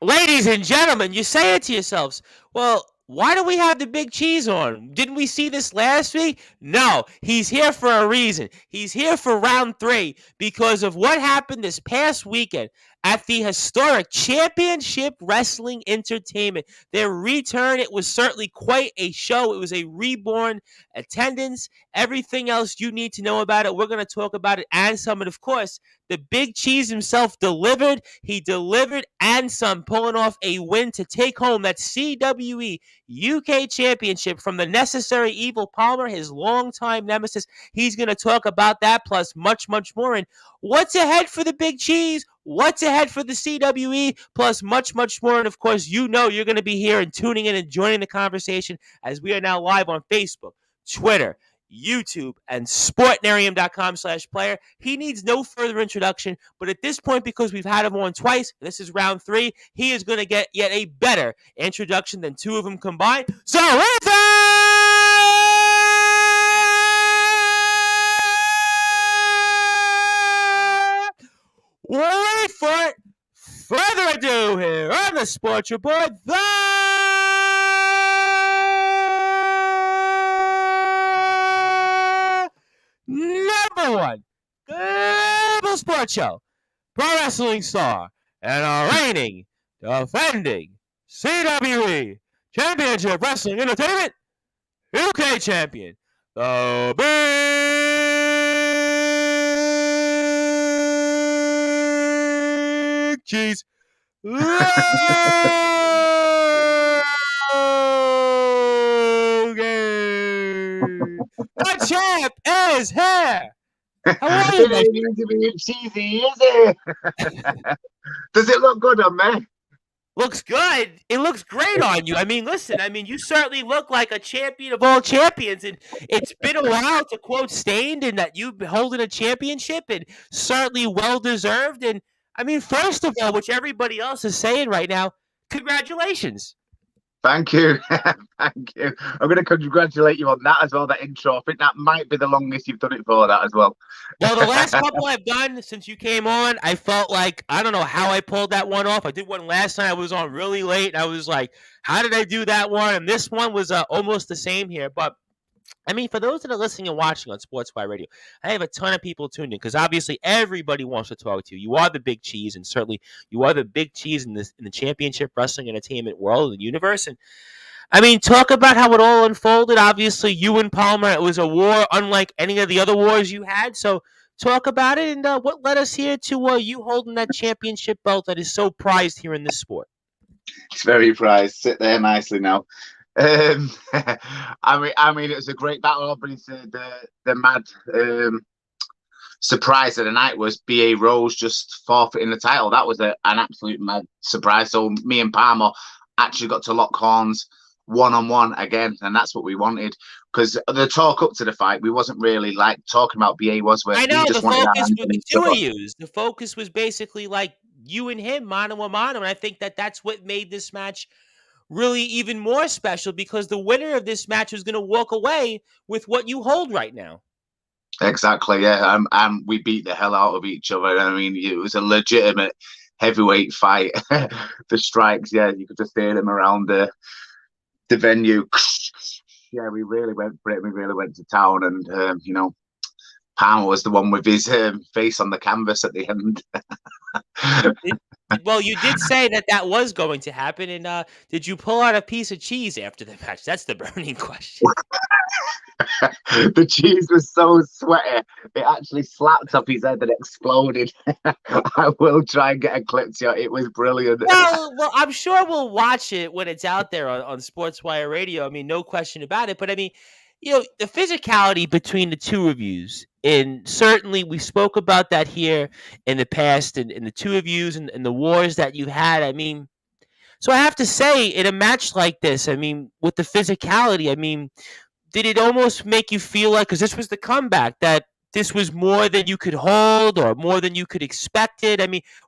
Ladies and gentlemen, you say it to yourselves, well, why do we have the big cheese on? Didn't we see this last week? No, he's here for a reason. He's here for round 3 because of what happened this past weekend at the historic Championship Wrestling Entertainment. Their return, it was certainly quite a show. It was a reborn attendance. Everything else you need to know about it, we're going to talk about it and some. And of course, the big cheese himself delivered. He delivered and some, pulling off a win to take home that CWE UK Championship from the Necessary Evil Palmer, his longtime nemesis. He's going to talk about that, plus much, much more. And what's ahead for the big cheese? What's ahead for the CWE? Plus much, much more. And of course, you know you're going to be here and tuning in and joining the conversation as we are now live on Facebook, Twitter, YouTube, and sportnarium.com/player. He needs no further introduction, but at this point, because we've had him on twice, and this is round 3, he is going to get yet a better introduction than 2 of them combined. So, wait for it. Further ado here on the Sports Report, the number 1 global sports show, pro wrestling star, and a reigning, defending CWE Championship Wrestling Entertainment UK champion, the Big Cheese. Logan! The champ is here! How are you, It needs to be cheesy, is it? Does it look good on me? Looks good. It looks great on you. I mean, listen, you certainly look like a champion of all champions, and it's been a while, to quote Stained, and that you've been holding a championship, and certainly well-deserved. And, first of all, which everybody else is saying right now, congratulations. Thank you. Thank you. I'm going to congratulate you on that as well, that intro. I think that might be the longest you've done it for, that as well. Well, the last couple I've done since you came on, I felt like, I don't know how I pulled that one off. I did one last night. I was on really late. I was like, how did I do that one? And this one was almost the same here. But, for those that are listening and watching on Sportswire Radio, I have a ton of people tuned in because obviously everybody wants to talk to you. You are the big cheese, and certainly you are the big cheese in the championship wrestling entertainment world and universe. And talk about how it all unfolded. Obviously, you and Palmer, it was a war unlike any of the other wars you had. So talk about it and what led us here to you holding that championship belt that is so prized here in this sport. It's very prized. Sit there nicely now. It was a great battle. Obviously, the mad surprise of the night was B.A. Rose just forfeiting the title. That was an absolute mad surprise. So me and Palmer actually got to lock horns one-on-one again, and that's what we wanted, because the talk up to the fight, we wasn't really like talking about BA, was we? I know, the focus was the 2 of you. The focus was basically like you and him, mano a mano, and I think that's what made this match really even more special, because the winner of this match is going to walk away with what you hold right now. Exactly, yeah. And we beat the hell out of each other. It was a legitimate heavyweight fight. The strikes, yeah, you could just hear them around the venue. Yeah, we really went for it. We really went to town, and Palmer was the one with his face on the canvas at the end. Well, you did say that was going to happen, and did you pull out a piece of cheese after the match? That's the burning question. The cheese was so sweaty, it actually slapped up his head and exploded. I will try and get a clip to you. It was brilliant. Well, I'm sure we'll watch it when it's out there on Sportswire Radio. No question about it. But the physicality between the 2 of yous, and certainly we spoke about that here in the past, and the 2 of yous and the wars that you had. So I have to say, in a match like this, with the physicality, did it almost make you feel like, because this was the comeback, that this was more than you could hold or more than you could expect it?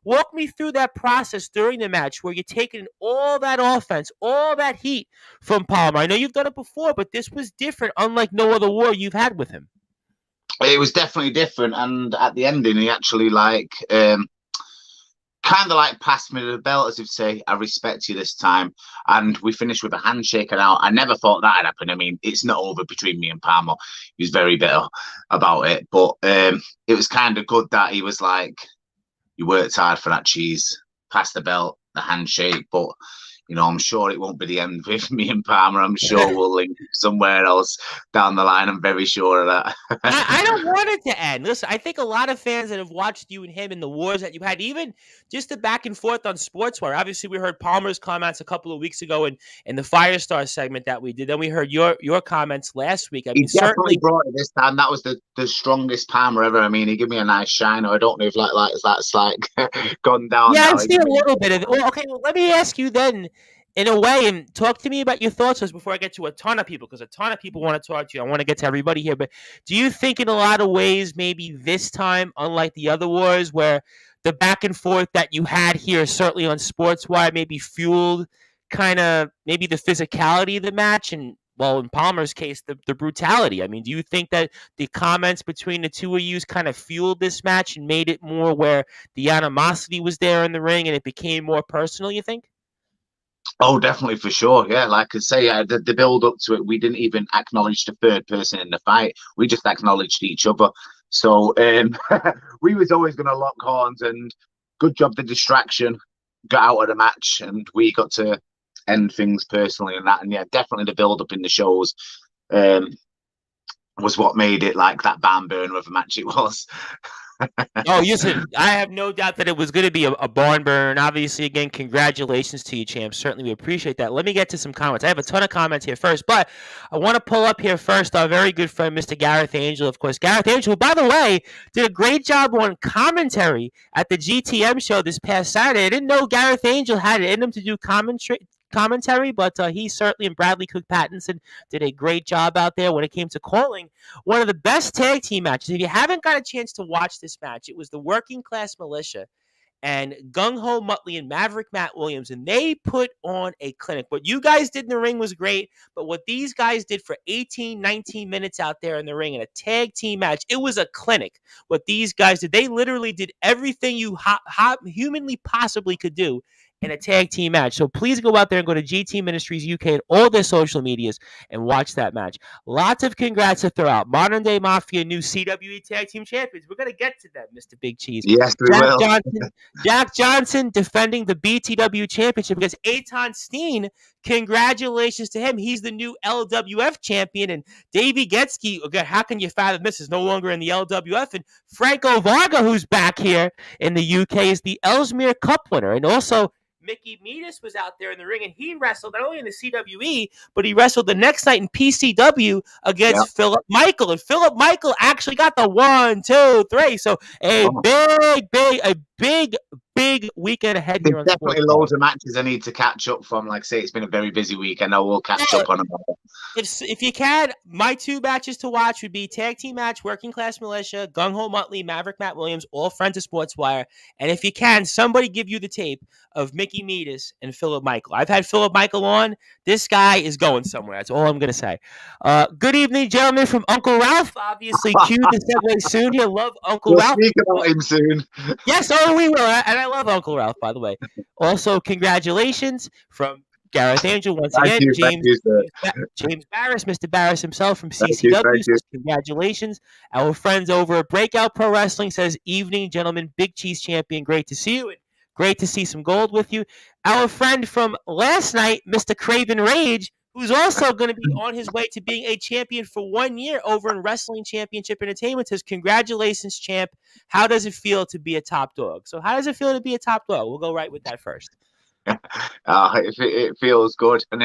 Walk me through that process during the match where you're taking all that offense, all that heat from Palmer. I know you've done it before, but this was different, unlike no other war you've had with him. It was definitely different, and at the ending, he actually kind of like passed me the belt as if to say, I respect you this time. And we finished with a handshake. And I never thought that had happened. I mean, it's not over between me and Palmer. He was very bitter about it. But it was kind of good that he was like, you worked hard for that cheese, pass the belt, the handshake. But I'm sure it won't be the end with me and Palmer. I'm sure we'll link somewhere else down the line. I'm very sure of that. I don't want it to end. Listen, I think a lot of fans that have watched you and him in the wars that you had, even just the back and forth on Sportswire. Obviously, we heard Palmer's comments a couple of weeks ago in the Firestar segment that we did. Then we heard your comments last week. I mean, He definitely certainly brought it this time. That was the strongest Palmer ever. I mean, he gave me a nice shine. I don't know if that's like gone down. Yeah, now. I've seen a little bit of it. Well, okay, well, let me ask you then, in a way, and talk to me about your thoughts just before I get to a ton of people, because a ton of people want to talk to you. I want to get to everybody here, but do you think in a lot of ways, maybe this time, unlike the other wars, where the back and forth that you had here, certainly on Sportswire, maybe fueled kind of maybe the physicality of the match and, well, in Palmer's case, the brutality? I mean, do you think that the comments between the two of you kind of fueled this match and made it more where the animosity was there in the ring and it became more personal, you think? Oh, definitely for sure. Yeah, like I say, the build up to it, we didn't even acknowledge the third person in the fight. We just acknowledged each other. So we was always going to lock horns, and good job the distraction got out of the match, and we got to end things personally and that. And yeah, definitely the build up in the shows was what made it like that barn burner of a match it was. Oh, listen, I have no doubt that it was going to be a barn burner. And obviously, again, congratulations to you, champ. Certainly, we appreciate that. Let me get to some comments. I have a ton of comments here first, but I want to pull up here first our very good friend, Mr. Gareth Angel. Of course, Gareth Angel, who, by the way, did a great job on commentary at the GTM show this past Saturday. I didn't know Gareth Angel had it in him to do commentary, but he certainly, and Bradley Cook Pattinson, did a great job out there when it came to calling one of the best tag team matches. If you haven't got a chance to watch this match, it was the Working Class Militia and Gung Ho Muttley and Maverick Matt Williams, and they put on a clinic. What you guys did in the ring was great, but what these guys did for 18, 19 minutes out there in the ring in a tag team match, it was a clinic. What these guys did, they literally did everything you humanly possibly could do in a tag team match. So please go out there and go to GT Ministries UK and all their social medias and watch that match. Lots of congrats to throw out. Modern Day Mafia, new CWE Tag Team Champions. We're going to get to them, Mr. Big Cheese. Yes, we will. Jack Johnson defending the BTW Championship against Eitan Steen. Congratulations to him. He's the new LWF champion. And Davey Getsky, again, how can you fathom this, is no longer in the LWF. And Franco Varga, who's back here in the UK, is the Ellesmere Cup winner. And also, Mickey Metis was out there in the ring, and he wrestled not only in the CWE, but he wrestled the next night in PCW against Philip Michael. And Philip Michael actually got the 1, 2, 3. So a big weekend ahead here on definitely Sports. Loads of matches I need to catch up from. Like I say, it's been a very busy week. I know we'll catch up on them. If you can, my two matches to watch would be tag team match, Working Class Militia, Gung Ho Muttley, Maverick Matt Williams, all friends of Sportswire. And if you can, somebody give you the tape of Mickey Metis and Philip Michael. I've had Philip Michael on. This guy is going somewhere. That's all I'm going to say. Good evening, gentlemen, from Uncle Ralph. Obviously, cue the segue soon here. Love Uncle Ralph. We'll speak about him soon. Yes, we will. And I love Uncle Ralph, by the way. Also, congratulations from Gareth Angel once again. James Barris, Mr. Barris himself from CCW says congratulations. Our friends over at Breakout Pro Wrestling says, evening, gentlemen, Big Cheese Champion, great to see you. And great to see some gold with you. Our friend from last night, Mr. Craven Rage, who's also going to be on his way to being a champion for 1 year over in Wrestling Championship Entertainment, says, congratulations, champ. How does it feel to be a top dog? So how does it feel to be a top dog? We'll go right with that first. It feels good, and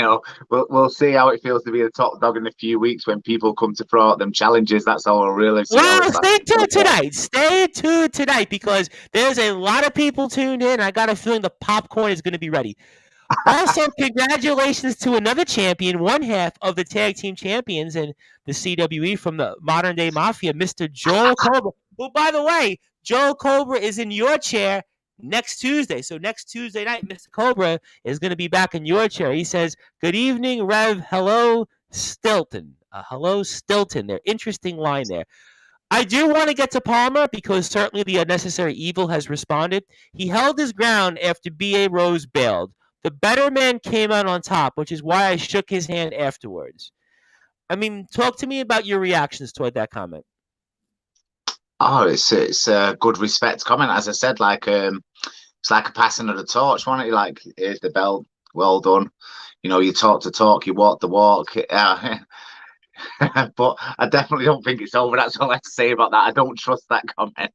we'll see how it feels to be the top dog in a few weeks when people come to throw out them challenges. That's all we'll really see. Well, stay tuned tonight. Stay tuned tonight because there's a lot of people tuned in. I got a feeling the popcorn is going to be ready. Also, congratulations to another champion, one half of the tag team champions in the CWE from the Modern Day Mafia, Mr. Joel Cobra. Who, by the way, Joel Cobra is in your chair next Tuesday. So next Tuesday night, Mr. Cobra is going to be back in your chair. He says, good evening, Rev. Hello, Stilton. Hello, Stilton. There. Interesting line there. I do want to get to Palmer because certainly the unnecessary evil has responded. He held his ground after B.A. Rose bailed. The better man came out on top, which is why I shook his hand afterwards. I mean, talk to me about your reactions toward that comment. Oh, it's a good respect comment. As I said, it's like a passing of the torch, wasn't it? Like, here's the belt, well done. You know, you talk the talk, you walk the walk. But I definitely don't think it's over. That's all I have to say about that. I don't trust that comment.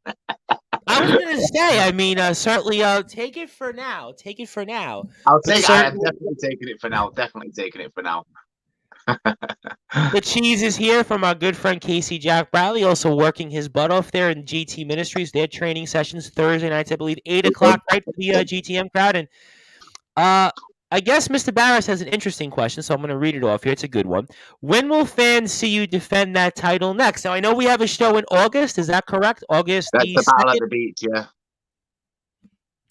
I was going to say, I mean, certainly take it for now. Take it for now. I am definitely taking it for now. Definitely taking it for now. The cheese is here from our good friend Casey Jack Bradley, also working his butt off there in GT Ministries. Their training sessions Thursday nights, I believe, 8 o'clock, right for the GTM crowd. And I guess Mr. Barris has an interesting question, so I'm going to read it off here. It's a good one. When will fans see you defend that title next? Now, I know we have a show in August. Is that correct? August That's the the Battle 2nd? at the Beach, yeah.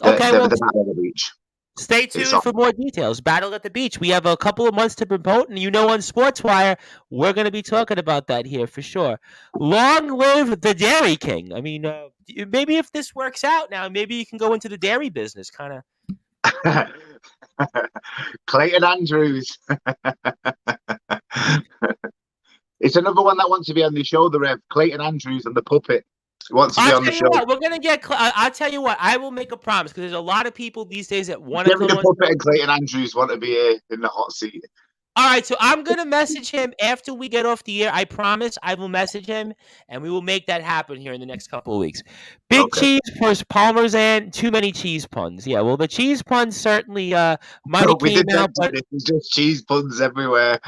Okay, well, the Battle at the Beach. Stay tuned for more details. Battle at the Beach. We have a couple of months to promote, and on Sportswire, we're going to be talking about that here for sure. Long live the Dairy King. I mean, maybe if this works out now, maybe you can go into the dairy business, kind of. Clayton Andrews. It's another one that wants to be on the show, the Rev. Clayton Andrews and the puppet. Wants to be on the show. We're gonna get. I'll tell you what. I will make a promise because there's a lot of people these days that want to come on. The puppet and Clayton Andrews want to be here in the hot seat. All right, so I'm gonna message him after we get off the air. I promise I will message him, and we will make that happen here in the next couple of weeks. Big cheese for Palmer's and too many cheese puns. Yeah, well, the cheese puns certainly might have came out, but there's just cheese puns everywhere.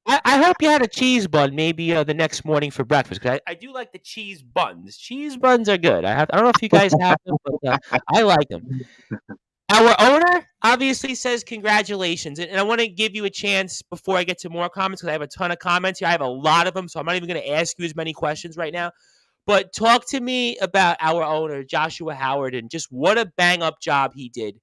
I hope you had a cheese bun maybe the next morning for breakfast because I do like the cheese buns. Cheese buns are good. I don't know if you guys have them, but I like them. Our owner obviously says congratulations, and I want to give you a chance before I get to more comments because I have a ton of comments here. I have a lot of them, so I'm not even going to ask you as many questions right now. But talk to me about our owner, Joshua Howard, and just what a bang-up job he did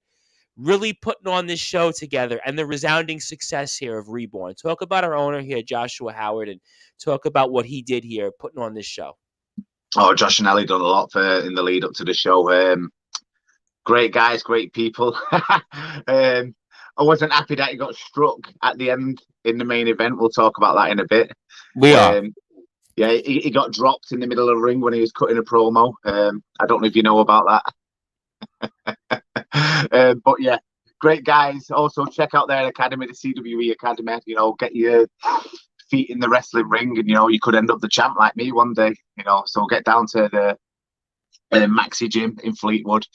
really putting on this show together and the resounding success here of Reborn. Talk about our owner here, Joshua Howard, and talk about what he did here putting on this show. Oh, Josh and Ellie done a lot in the lead up to the show. Great guys, great people. I wasn't happy that he got struck at the end in the main event. We'll talk about that in a bit. We are. Yeah, he got dropped in the middle of the ring when he was cutting a promo. I don't know if you know about that. But yeah, great guys. Also, check out their academy, the CWE Academy. You know, get your feet in the wrestling ring, and you could end up the champ like me one day. So get down to the Maxi Gym in Fleetwood.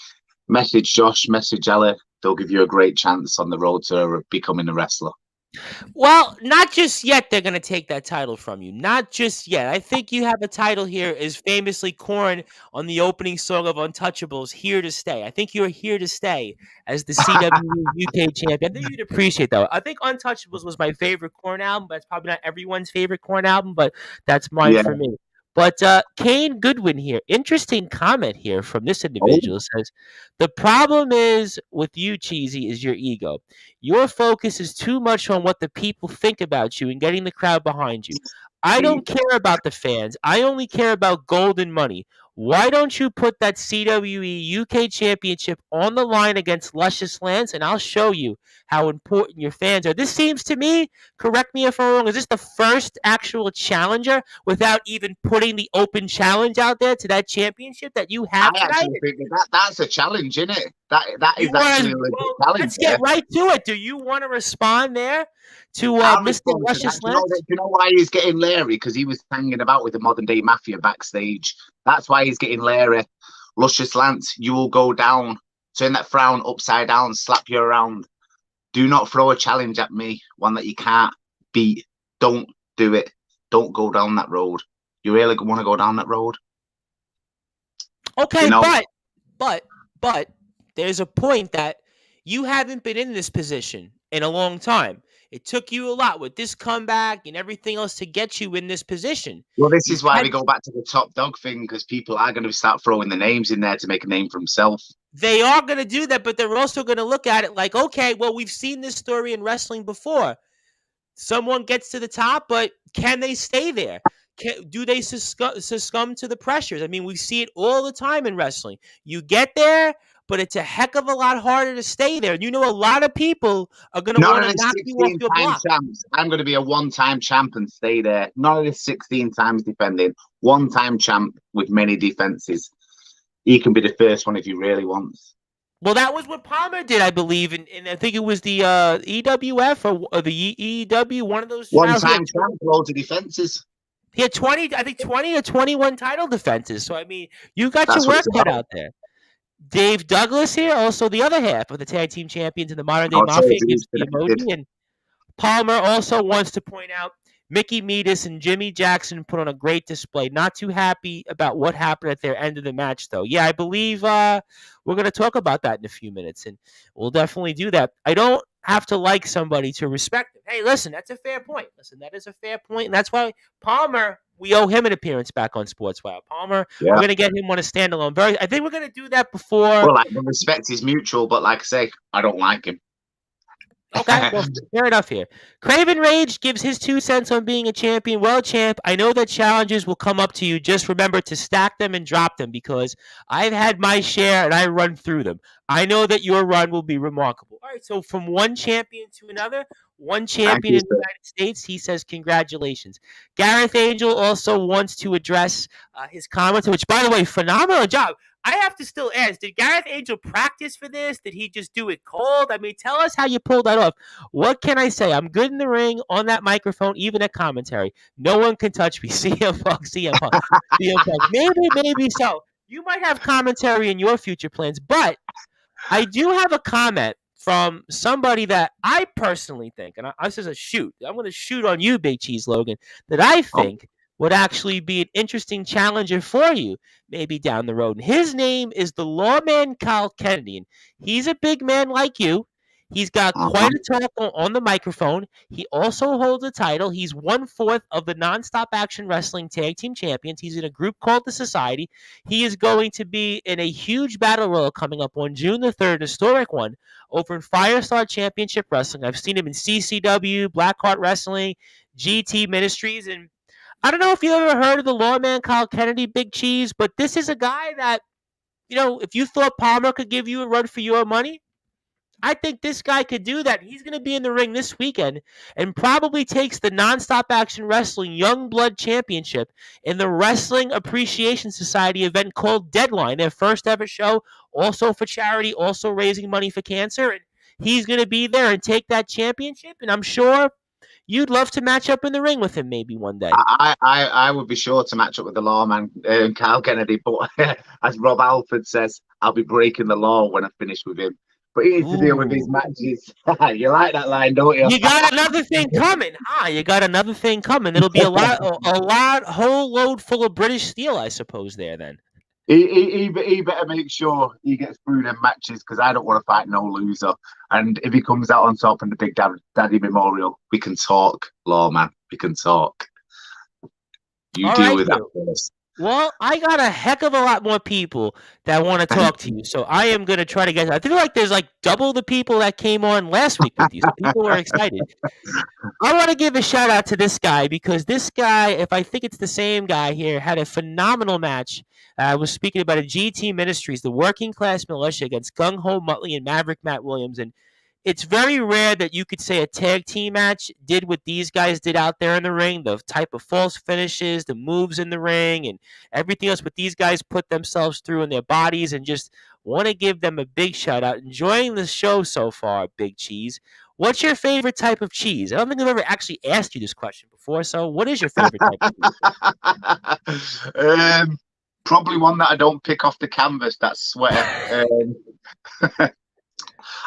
Message Josh, message Ella. They'll give you a great chance on the road to becoming a wrestler. Well, not just yet they're going to take that title from you. Not just yet. I think you have a title here as famously Korn on the opening song of Untouchables, Here to Stay. I think you're here to stay as the CWE UK champion. I think you'd appreciate that. I think Untouchables was my favorite Korn album. That's probably not everyone's favorite Korn album, but that's mine for me. But Kane Goodwin here, interesting comment here from this individual says, the problem is with you, Cheesy, is your ego. Your focus is too much on what the people think about you and getting the crowd behind you. I don't care about the fans. I only care about gold and money. Why don't you put that CWE UK Championship on the line against Luscious Lance, and I'll show you how important your fans are. This seems to me, correct me if I'm wrong, is this the first actual challenger without even putting the open challenge out there to that championship that you have tonight? I actually think that's a challenge, isn't it? That is actually a legit challenge. Let's get right to it. Do you want to respond there to Mr. Luscious Lance? Do you know why he's getting leery? Because he was hanging about with the Modern Day Mafia backstage. That's why he's getting leery. Luscious Lance, you will go down. Turn that frown upside down, slap you around. Do not throw a challenge at me, one that you can't beat. Don't do it. Don't go down that road. You really want to go down that road? Okay, but there's a point that you haven't been in this position in a long time. It took you a lot with this comeback and everything else to get you in this position. Well, this is why we go back to the top dog thing, because people are going to start throwing the names in there to make a name for himself. They are going to do that, but they're also going to look at it like, okay, well, we've seen this story in wrestling before. Someone gets to the top, but can they stay there? Do they succumb to the pressures? I mean, we see it all the time in wrestling. You get there, but it's a heck of a lot harder to stay there. And you know, a lot of people are going to None want of to the knock you off 16 your time block. champs. I'm going to be a one-time champ and stay there. None of the 16 times defending. One-time champ with many defenses. He can be the first one if he really wants. Well, that was what Palmer did, I believe, and I think it was the EWF or the EW, one of those titles. One-time champ, loads of defenses. He had 20, I think 20 or 21 title defenses. So, I mean, you got That's your what work it's cut about. out there. Dave Douglas here, also the other half of the tag team champions in the modern day I'll Mafia, you, gives the emoji. And Palmer also wants to point out Mickey Metis and Jimmy Jackson put on a great display. Not too happy about what happened at their end of the match, though. Yeah, I believe we're going to talk about that in a few minutes, and we'll definitely do that. I don't have to like somebody to respect them. Hey, listen, that's a fair point. Listen, that is a fair point, and that's why Palmer, we owe him an appearance back on Sportzwire. Palmer, we're going to get him on a standalone. I think we're going to do that before. Well, like, the respect is mutual, but like I say, I don't like him. Okay, well, fair enough here. Craven Rage gives his 2 cents on being a champion. Well, champ, I know that challenges will come up to you. Just remember to stack them and drop them because I've had my share and I run through them. I know that your run will be remarkable. All right, so from one champion to another, one champion in the United States, he says congratulations. Gareth Angel also wants to address his comments, which, by the way, phenomenal job. I have to still ask, did Gareth Angel practice for this? Did he just do it cold? I mean, tell us how you pulled that off. What can I say? I'm good in the ring, on that microphone, even at commentary. No one can touch me. CM Punk, CM Punk, CM Punk. Maybe so. You might have commentary in your future plans, but I do have a comment from somebody that I personally think, and this is a shoot. I'm going to shoot on you, Big Cheese Logan, that I think would actually be an interesting challenger for you maybe down the road. And his name is the lawman Kyle Kennedy. And he's a big man like you. He's got quite a talk on the microphone. He also holds a title. He's 1/4 of the Nonstop Action Wrestling Tag Team Champions. He's in a group called the Society. He is going to be in a huge battle royal coming up on June the 3rd, historic one, over in Firestar Championship Wrestling. I've seen him in CCW, Blackheart Wrestling, GT Ministries, and I don't know if you ever heard of the lawman Kyle Kennedy, Big Cheese, but this is a guy that, you know, if you thought Palmer could give you a run for your money, I think this guy could do that. He's going to be in the ring this weekend and probably takes the Nonstop Action Wrestling Young Blood Championship in the Wrestling Appreciation Society event called Deadline, their first ever show, also for charity, also raising money for cancer. And he's going to be there and take that championship, and I'm sure you'd love to match up in the ring with him maybe one day. I would be sure to match up with the lawman, Kyle Kennedy, but as Rob Alford says, I'll be breaking the law when I finish with him. But he needs to deal with these matches. You like that line, don't you? You got another thing coming. You got another thing coming. It'll be a whole load full of British steel, I suppose, there then. He better make sure he gets through them matches because I don't want to fight no loser. And if he comes out on top in the Big Daddy Memorial, we can talk, lawman. We can talk. You deal with that first. Well, I got a heck of a lot more people that want to talk to you, so I am going to try to get. I feel like there's like double the people that came on last week with you, so people were excited. I want to give a shout out to this guy because this guy, if I think it's the same guy here, had a phenomenal match. I was speaking about a GT Ministries, the Working Class Militia against Gung Ho Muttley and Maverick Matt Williams, and it's very rare that you could say a tag team match did what these guys did out there in the ring, the type of false finishes, the moves in the ring, and everything else. But these guys put themselves through in their bodies and just want to give them a big shout out. Enjoying the show so far, Big Cheese. What's your favorite type of cheese? I don't think I've ever actually asked you this question before. So what is your favorite type of cheese? Probably one that I don't pick off the canvas, that's sweater.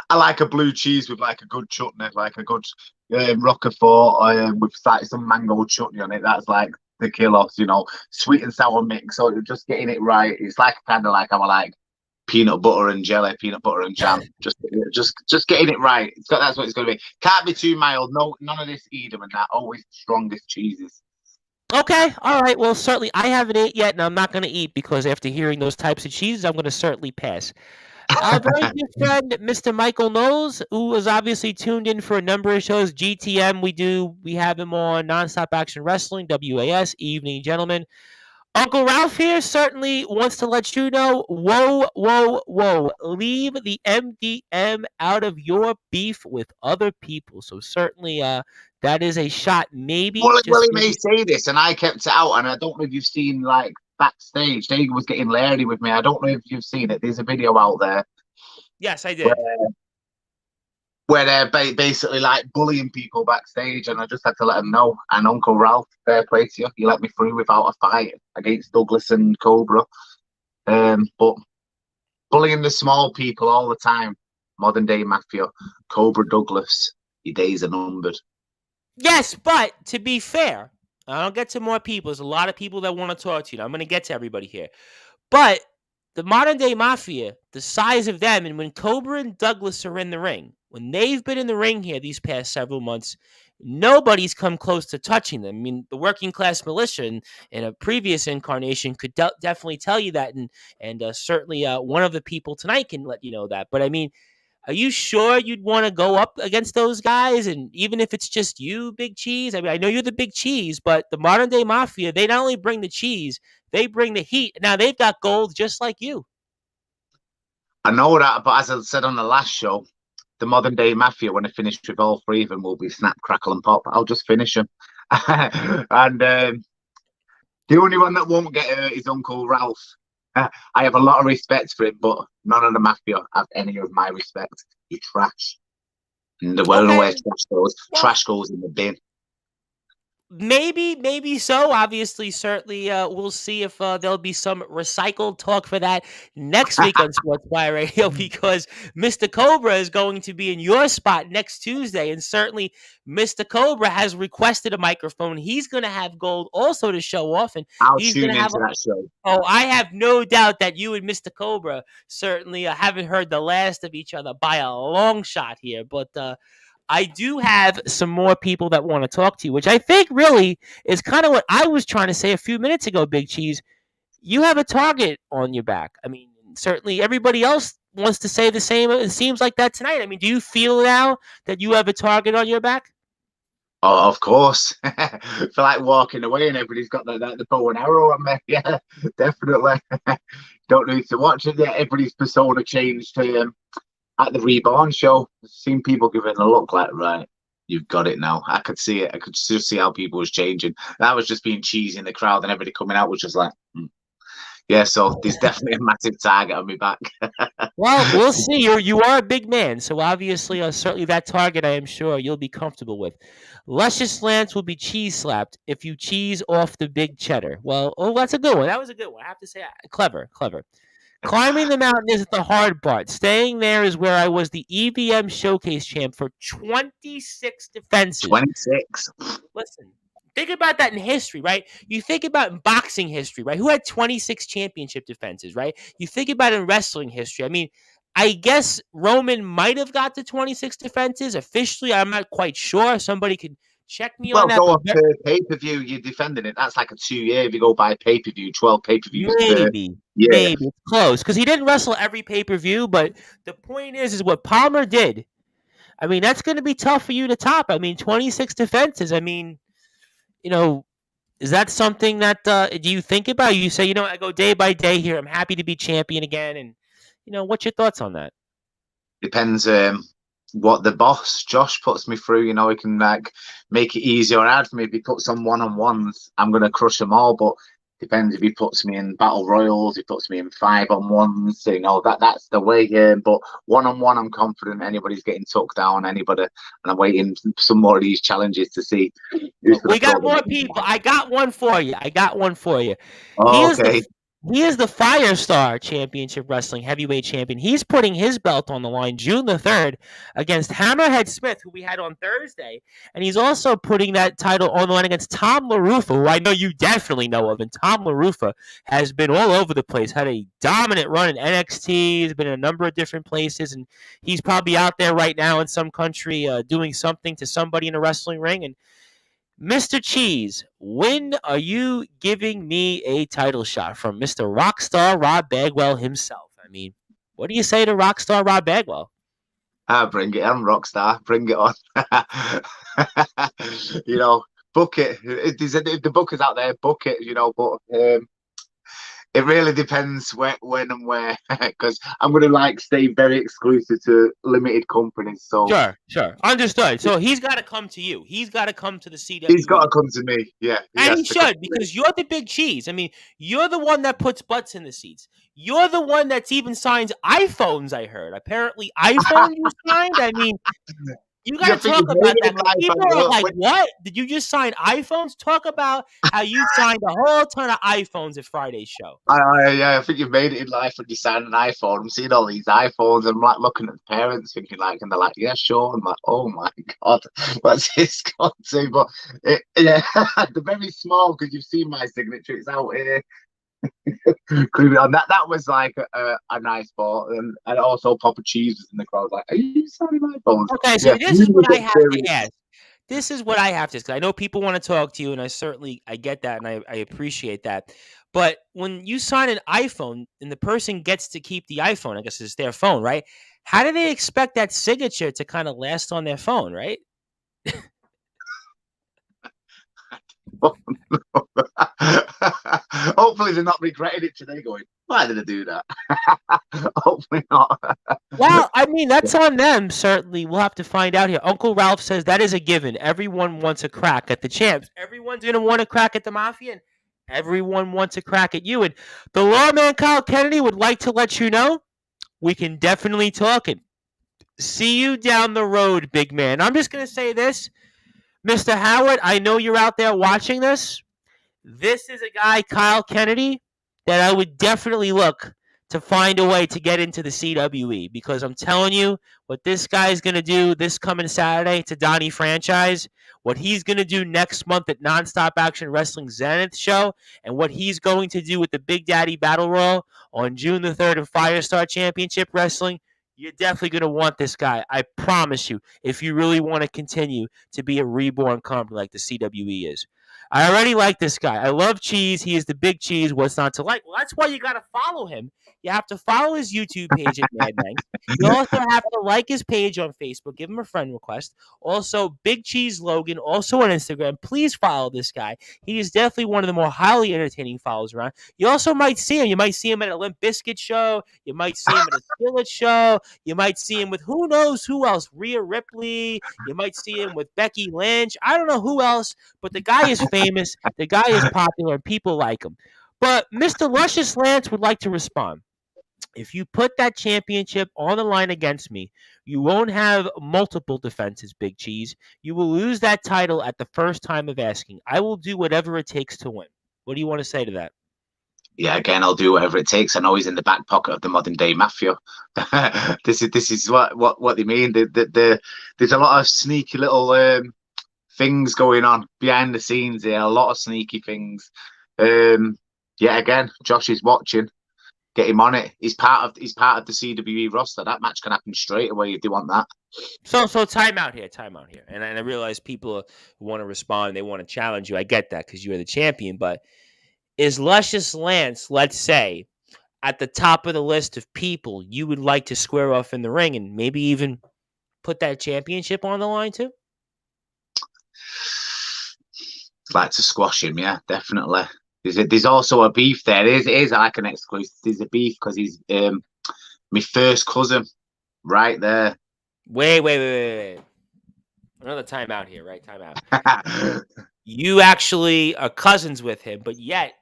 I like a blue cheese with like a good chutney, like a good Roquefort with like some mango chutney on it. That's like the kilos, you know, sweet and sour mix. So just getting it right. It's like kind of like I like peanut butter and jelly, peanut butter and jam. just getting it right. That's what it's going to be. Can't be too mild. No, none of this Edam and that. Always the strongest cheeses. Okay, all right. Well, certainly I haven't ate yet, and I'm not going to eat because after hearing those types of cheeses, I'm going to certainly pass. Our very good friend, Mr. Michael Knowles, who was obviously tuned in for a number of shows. GTM, we have him on Nonstop Action Wrestling, WAS, Evening Gentlemen. Uncle Ralph here certainly wants to let you know, whoa, whoa, whoa, leave the MDM out of your beef with other people. So certainly that is a shot, maybe, Well, just he may maybe. say this, and I kept it out. And I don't know if you've seen like backstage. Dave was getting leery with me. I don't know if you've seen it. There's a video out there Yes, I where, did. where they're basically like bullying people backstage, and I just had to let them know. And Uncle Ralph, fair play to you, he let me through without a fight against Douglas and Cobra. But bullying the small people all the time, modern day mafia, Cobra Douglas, your days are numbered. Yes, but to be fair, I'll get to more people. There's a lot of people that want to talk to you. I'm going to get to everybody here. But the modern day mafia, the size of them, and when Cobra and Douglas are in the ring, when they've been in the ring here these past several months, nobody's come close to touching them. I mean, the working class militia in a previous incarnation could definitely tell you that, and certainly one of the people tonight can let you know that. But I mean, are you sure you'd want to go up against those guys? And even if it's just you, Big Cheese, I mean, I know you're the Big Cheese, but the modern day mafia, they not only bring the cheese, they bring the heat. Now they've got gold just like you. I know that, but as I said on the last show, the modern day mafia, when I finish with all three of them, will be snap, crackle, and pop. I'll just finish them. And the only one that won't get hurt is Uncle Ralph. I have a lot of respect for him, but none of the mafia have any of my respect. You trash. And the well know where Okay. trash goes. Well, Trash goes in the bin. maybe so. Obviously, certainly, we'll see if there'll be some recycled talk for that next week on Sportswire Radio because Mr. Cobra is going to be in your spot next Tuesday, and certainly Mr. Cobra has requested a microphone. He's going to have gold also to show off, and I'll he's going tune to have into that show. Oh, I have no doubt that you and Mr. Cobra certainly haven't heard the last of each other by a long shot here, but I do have some more people that want to talk to you, which I think really is kind of what I was trying to say a few minutes ago, Big Cheese. You have a target on your back. I mean, certainly everybody else wants to say the same. It seems like that tonight. I mean, do you feel now that you have a target on your back? Oh, of course. For like walking away and everybody's got the bow and arrow on me. Yeah, definitely. Don't need to watch it yet. Everybody's persona changed at the Reborn show. I've seen people giving a look like, right, you've got it now. I could see it. I could just see how people was changing. That was just being cheesy in the crowd, and everybody coming out was just like, yeah. So there's definitely a massive target on my back. Well, we'll see. You are a big man, so obviously, certainly that target, I am sure you'll be comfortable with. Luscious Lance will be cheese slapped if you cheese off the big cheddar. Well, oh, that's a good one. That was a good one. I have to say, clever, clever. Climbing the mountain isn't the hard part. Staying there is where I was the EVM Showcase champ for 26 defenses. 26. Listen, think about that in history, right? You think about in boxing history, right? Who had 26 championship defenses, right? You think about in wrestling history. I mean, I guess Roman might have got to 26 defenses. Officially, I'm not quite sure. Somebody could check me on Well, that. go off to pay-per-view. You're defending it. That's like a 2 year. If you go by pay-per-view, 12 pay-per-views per Maybe, year. maybe it's close because he didn't wrestle every pay per view. But the point is what Palmer did. I mean, that's going to be tough for you to top. I mean, 26 defenses. I mean, you know, is that something that do you think about? You say, I go day by day here. I'm happy to be champion again, and what's your thoughts on that? Depends what the boss Josh puts me through. He can like make it easy or hard for me. If he puts on one-on-ones, I'm gonna crush them all. But depends if he puts me in battle royals, he puts me in 5-on-1s. That's the way. But one-on-one, I'm confident anybody's getting took down. Anybody, and I'm waiting for some more of these challenges to see who's gonna We throw got them. more people. I got one for you. He Oh, is the okay. He is the Firestar Championship Wrestling Heavyweight Champion. He's putting his belt on the line June the 3rd against Hammerhead Smith, who we had on Thursday. And he's also putting that title on the line against Tom LaRufa, who I know you definitely know of. And Tom LaRufa has been all over the place, had a dominant run in NXT. He's been in a number of different places. And he's probably out there right now in some country doing something to somebody in a wrestling ring. And Mr. Cheese, when are you giving me a title shot from Mr. Rockstar Rob Bagwell himself? I mean, What do you say to Rockstar Rob Bagwell? Bring it on, Rockstar. Bring it on. You know, book it. If the book is out there, book it. You know, but it really depends when and where. Because I'm gonna like stay very exclusive to limited companies. So Sure. Understood. So he's got to come to you. He's got to come to the he's got CWE. to come to me. Yeah, he And has he to come should, to me. because you're the big cheese. I mean, you're the one that puts butts in the seats. You're the one that's even signs iPhones, I heard. Apparently, iPhone you signed? I mean, you got You to think talk you've made about it that in because life, people and are look, like, what? Did you just sign iPhones? Talk about how you signed a whole ton of iPhones at Friday's show. yeah, I think you've made it in life when you sign an iPhone. I'm seeing all these iPhones, and I'm like looking at the parents, thinking like, and they're like, yeah, sure. I'm like, oh my god, what's this got to? But yeah, they're very small because you've seen my signature. It's out here. On that was like a nice ball, and also Papa Cheese was in the crowd. Like, are you signing iPhones? Okay, so Yeah, this is really what I get have to serious. ask. This is what I have to. Cause I know people want to talk to you, and I get that, and I appreciate that. But when you sign an iPhone and the person gets to keep the iPhone, I guess it's their phone, right? How do they expect that signature to kind of last on their phone, right? Hopefully, they're not regretting it today. Going, why did I do that? Hopefully not. Well, I mean, that's on them, certainly. We'll have to find out here. Uncle Ralph says that is a given. Everyone wants a crack at the champs. Everyone's going to want a crack at the Mafia, and everyone wants a crack at you. And the lawman Kyle Kennedy would like to let you know we can definitely talk and see you down the road, big man. I'm just going to say this, Mr. Howard, I know you're out there watching this. This is a guy, Kyle Kennedy, that I would definitely look to find a way to get into the CWE because I'm telling you what this guy is going to do this coming Saturday to Donnie franchise, what he's going to do next month at Nonstop Action Wrestling Zenith show, and what he's going to do with the Big Daddy Battle Royal on June the 3rd of Firestar Championship Wrestling. You're definitely going to want this guy. I promise you, if you really want to continue to be a reborn company like the CWE is. I already like this guy. I love cheese. He is the big cheese. What's not to like? Well, that's why you got to follow him. You have to follow his YouTube page at Mad Manx. You also have to like his page on Facebook. Give him a friend request. Also, Big Cheese Logan, also on Instagram. Please follow this guy. He is definitely one of the more highly entertaining followers around. You also might see him. You might see him at a Limp Bizkit show. You might see him at a Skillet show. You might see him with who knows who else. Rhea Ripley. You might see him with Becky Lynch. I don't know who else, but the guy is famous. The guy is popular, and people like him. But Mr. Luscious Lance would like to respond. If you put that championship on the line against me, you won't have multiple defenses, Big Cheese. You will lose that title at the first time of asking. I will do whatever it takes to win. What do you want to say to that? Yeah, again, I'll do whatever it takes. I know he's in the back pocket of the modern day mafia. This is what they mean. There's a lot of sneaky little things going on behind the scenes here. A lot of sneaky things. Yeah, again, Josh is watching. Get him on it. He's part of the CWE roster. That match can happen straight away if they want that. So time out here. And I realize people want to respond. They want to challenge you. I get that because you're the champion. But is Luscious Lance, let's say, at the top of the list of people you would like to square off in the ring and maybe even put that championship on the line too? Like to squash him, yeah, definitely. There's also a beef there. It is like an exclusive. There's a beef because he's my first cousin, right there. Wait. Another timeout here, right? Timeout. You actually are cousins with him, but yet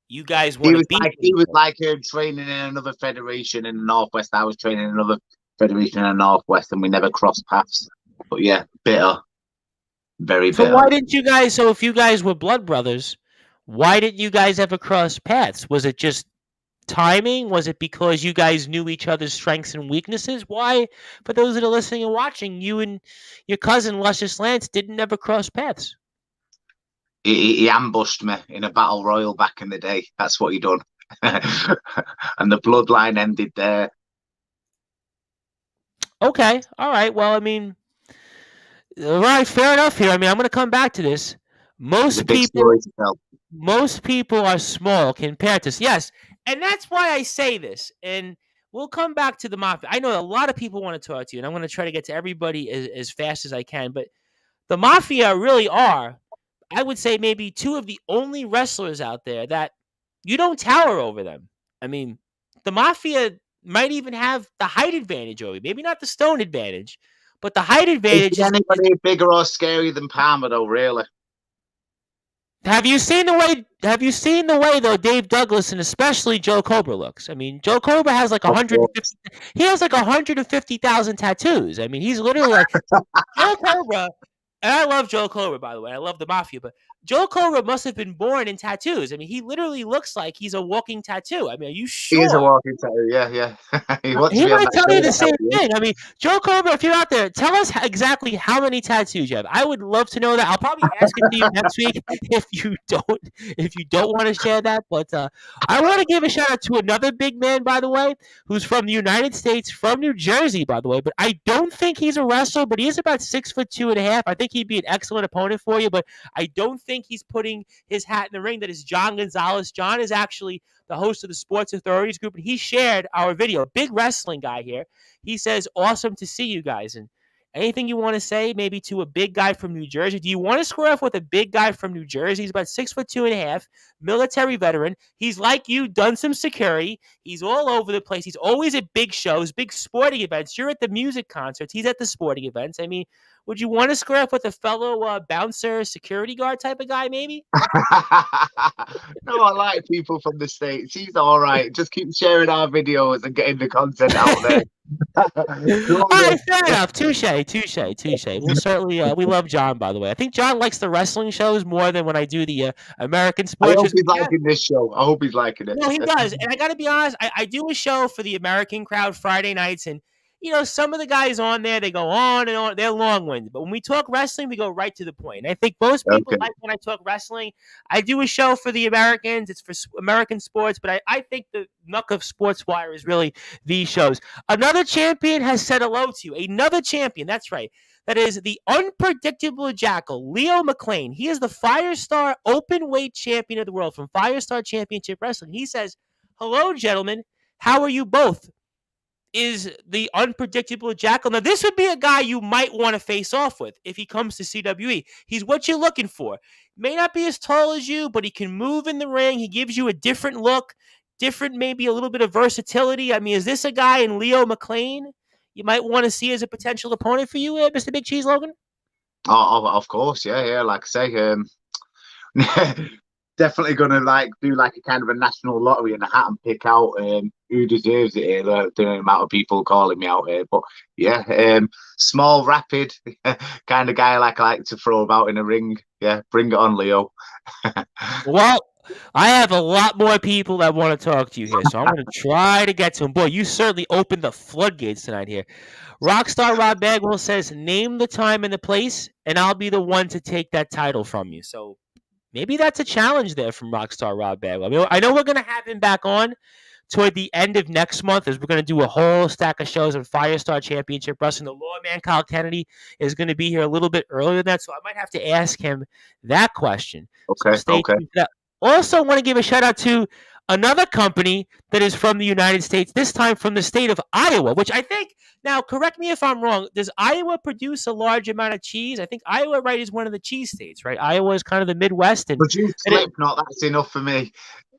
you guys want to beat he was like training in another federation in the Northwest. I was training in another federation in the Northwest, and we never crossed paths. But yeah, bitter. Very bitter. So why didn't you guys? So if you guys were blood brothers, why didn't you guys ever cross paths? Was it just timing? Was it because you guys knew each other's strengths and weaknesses? Why, for those that are listening and watching, you and your cousin Luscious Lance didn't ever cross paths? He ambushed me in a battle royal back in the day. That's what he done. And the bloodline ended there. Okay, all right. Well, I mean, all right, fair enough here. I mean, I'm going to come back to this. Most people are small compared to yes, and that's why I say this. And we'll come back to the mafia. I know a lot of people want to talk to you, and I'm going to try to get to everybody as fast as I can. But the mafia really are, I would say, maybe two of the only wrestlers out there that you don't tower over them. I mean, the mafia might even have the height advantage over you. Maybe not the stone advantage, but the height Is advantage there is. anybody bigger or scary than Palmer, though? Really? Have you seen the way? Have you seen the way though Dave Douglas and especially Joe Cobra looks? I mean, Joe Cobra has like Of course. 150. He has like 150,000 tattoos. I mean, he's literally like Joe Cobra. And I love Joe Cobra, by the way. I love the mafia, but Joe Cobra must have been born in tattoos. I mean, he literally looks like he's a walking tattoo. I mean, are you He is a sure? walking tattoo. Yeah, yeah. He wants to He be on might that tell you show. the same thing. I mean, Joe Cobra, if you're out there, tell us exactly how many tattoos you have. I would love to know that. I'll probably ask it to you next week if you don't want to share that. But I want to give a shout out to another big man, by the way, who's from the United States, from New Jersey, by the way. But I don't think he's a wrestler, but he is about 6'2.5". I think he'd be an excellent opponent for you, but I don't think he's putting his hat in the ring. That is John Gonzalez. John is actually the host of the Sports Authorities group, and he shared our video. Big wrestling guy here. He says, awesome to see you guys. And anything you want to say, maybe to a big guy from New Jersey? Do you want to square off with a big guy from New Jersey? He's about 6'2.5", military veteran. He's like you, done some security. He's all over the place. He's always at big shows, big sporting events. You're at the music concerts. He's at the sporting events. I mean, would you want to square off with a fellow bouncer, security guard type of guy, maybe? No, I like people from the States. He's all right. Just keep sharing our videos and getting the content out there. All right, fair enough. Touche. We'll certainly, we love John, by the way. I think John likes the wrestling shows more than when I do the American I sports. hope he's liking this show. I hope he's liking it. No, he does. And I got to be honest, I do a show for the American crowd Friday nights. And, you know, some of the guys on there, they go on and on. They're long-winded. But when we talk wrestling, we go right to the point. And I think most people Okay. like when I talk wrestling. I do a show for the Americans. It's for American sports. But I think the Nuck of Sportswire is really these shows. Another champion has said hello to you. Another champion. That's right. That is the unpredictable jackal, Leo McLean. He is the Firestar open-weight champion of the world from Firestar Championship Wrestling. He says, hello, gentlemen. How are you both? Is the unpredictable jackal. Now, this would be a guy you might want to face off with if he comes to CWE. He's what you're looking for. May not be as tall as you, but he can move in the ring. He gives you a different look, different, maybe a little bit of versatility. I mean, is this a guy in Leo McLean you might want to see as a potential opponent for you, Mr. Big Cheese Logan? Oh, of course, yeah. Like I say, definitely gonna do like a kind of a national lottery in a hat and pick out who deserves it here. The amount of people calling me out here, but yeah, small, rapid kind of guy I like to throw about in a ring. Yeah, bring it on, Leo. Well, I have a lot more people that want to talk to you here, so I'm going to try to get to them. Boy, you certainly opened the floodgates tonight here. Rockstar Rob Bagwell says, name the time and the place, and I'll be the one to take that title from you. So maybe that's a challenge there from Rockstar Rob Bagwell. I mean, I know we're going to have him back on toward the end of next month as we're going to do a whole stack of shows on Firestar Championship Wrestling. The Lawman Kyle Kennedy is going to be here a little bit earlier than that, so I might have to ask him that question. Okay, So stay tuned for that. Also, want to give a shout out to another company that is from the United States, this time from the state of Iowa, which I think, now correct me if I'm wrong, does Iowa produce a large amount of cheese? I think Iowa, right, is one of the cheese states, right? Iowa is kind of the Midwest. Produce Slipknot, that's enough for me.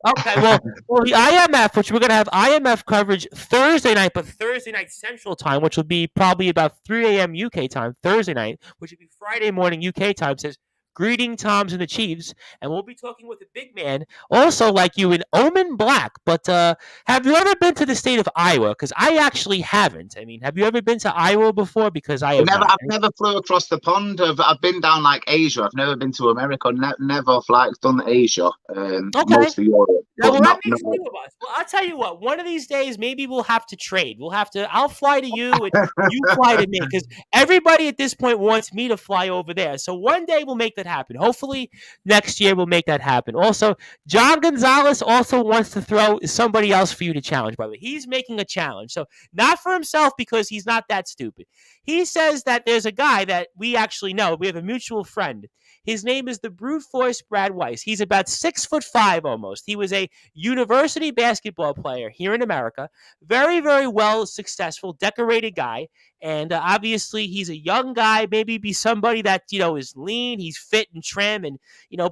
Okay, well, the IMF, which we're going to have IMF coverage Thursday night, but Thursday night Central Time, which will be probably about 3 a.m. UK time, Thursday night, which will be Friday morning UK time, says, greeting Toms and the Chiefs, and we'll be talking with a big man, also like you, in Omen Black. But have you ever been to the state of Iowa? Because I actually haven't. I mean, have you ever been to Iowa before? Because I have I've not. never flew across the pond. I've been down like Asia. I've never been to America. Never done Asia. Mostly Europe. Now, well, Not, that makes two of us. Well, I'll tell you what. One of these days, maybe we'll have to trade. I'll fly to you, and you fly to me, because everybody at this point wants me to fly over there. So one day we'll make that happen. Hopefully next year we'll make that happen. Also, John Gonzalez also wants to throw somebody else for you to challenge, by the way. He's making a challenge. So not for himself because he's not that stupid. He says that there's a guy that we actually know. We have a mutual friend. His name is the brute force Brad Weiss. He's about 6'5" almost. He was a university basketball player here in America. Very, very well successful, decorated guy. And obviously, he's a young guy. Maybe be somebody that is lean. He's fit and trim, and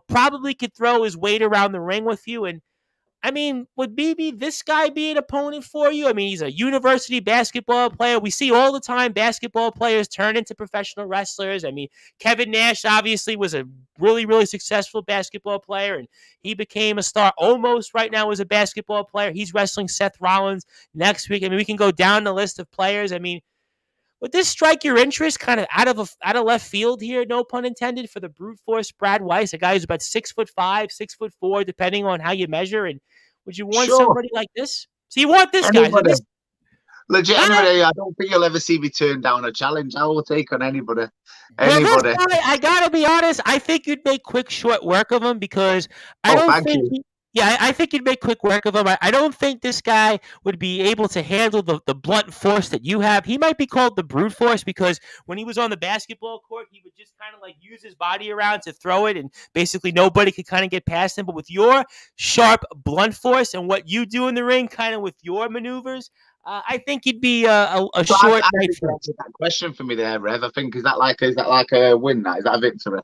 probably could throw his weight around the ring with you. And I mean, would maybe this guy be an opponent for you? I mean, he's a university basketball player. We see all the time basketball players turn into professional wrestlers. I mean, Kevin Nash obviously was a really, really successful basketball player, and he became a star almost right now as a basketball player. He's wrestling Seth Rollins next week. I mean, we can go down the list of players. I mean, would this strike your interest kind of out of left field here, no pun intended, for the brute force Brad Weiss, a guy who's about 6'5", 6'4", depending on how you measure? And would you want somebody like this? So you want this guy? So this, legit, anybody. I don't think you'll ever see me turn down a challenge. I will take on anybody. Anybody. Well, this guy, I gotta be honest. I think you'd make quick, short work of him because I don't think. I think you'd make quick work of him. I don't think this guy would be able to handle the blunt force that you have. He might be called the brute force because when he was on the basketball court, he would just kind of like use his body around to throw it, and basically nobody could kind of get past him. But with your sharp blunt force and what you do in the ring, kind of with your maneuvers, I think you'd be a short night for him. That question for me there, Rev. I think is that like a win? Is that a victory?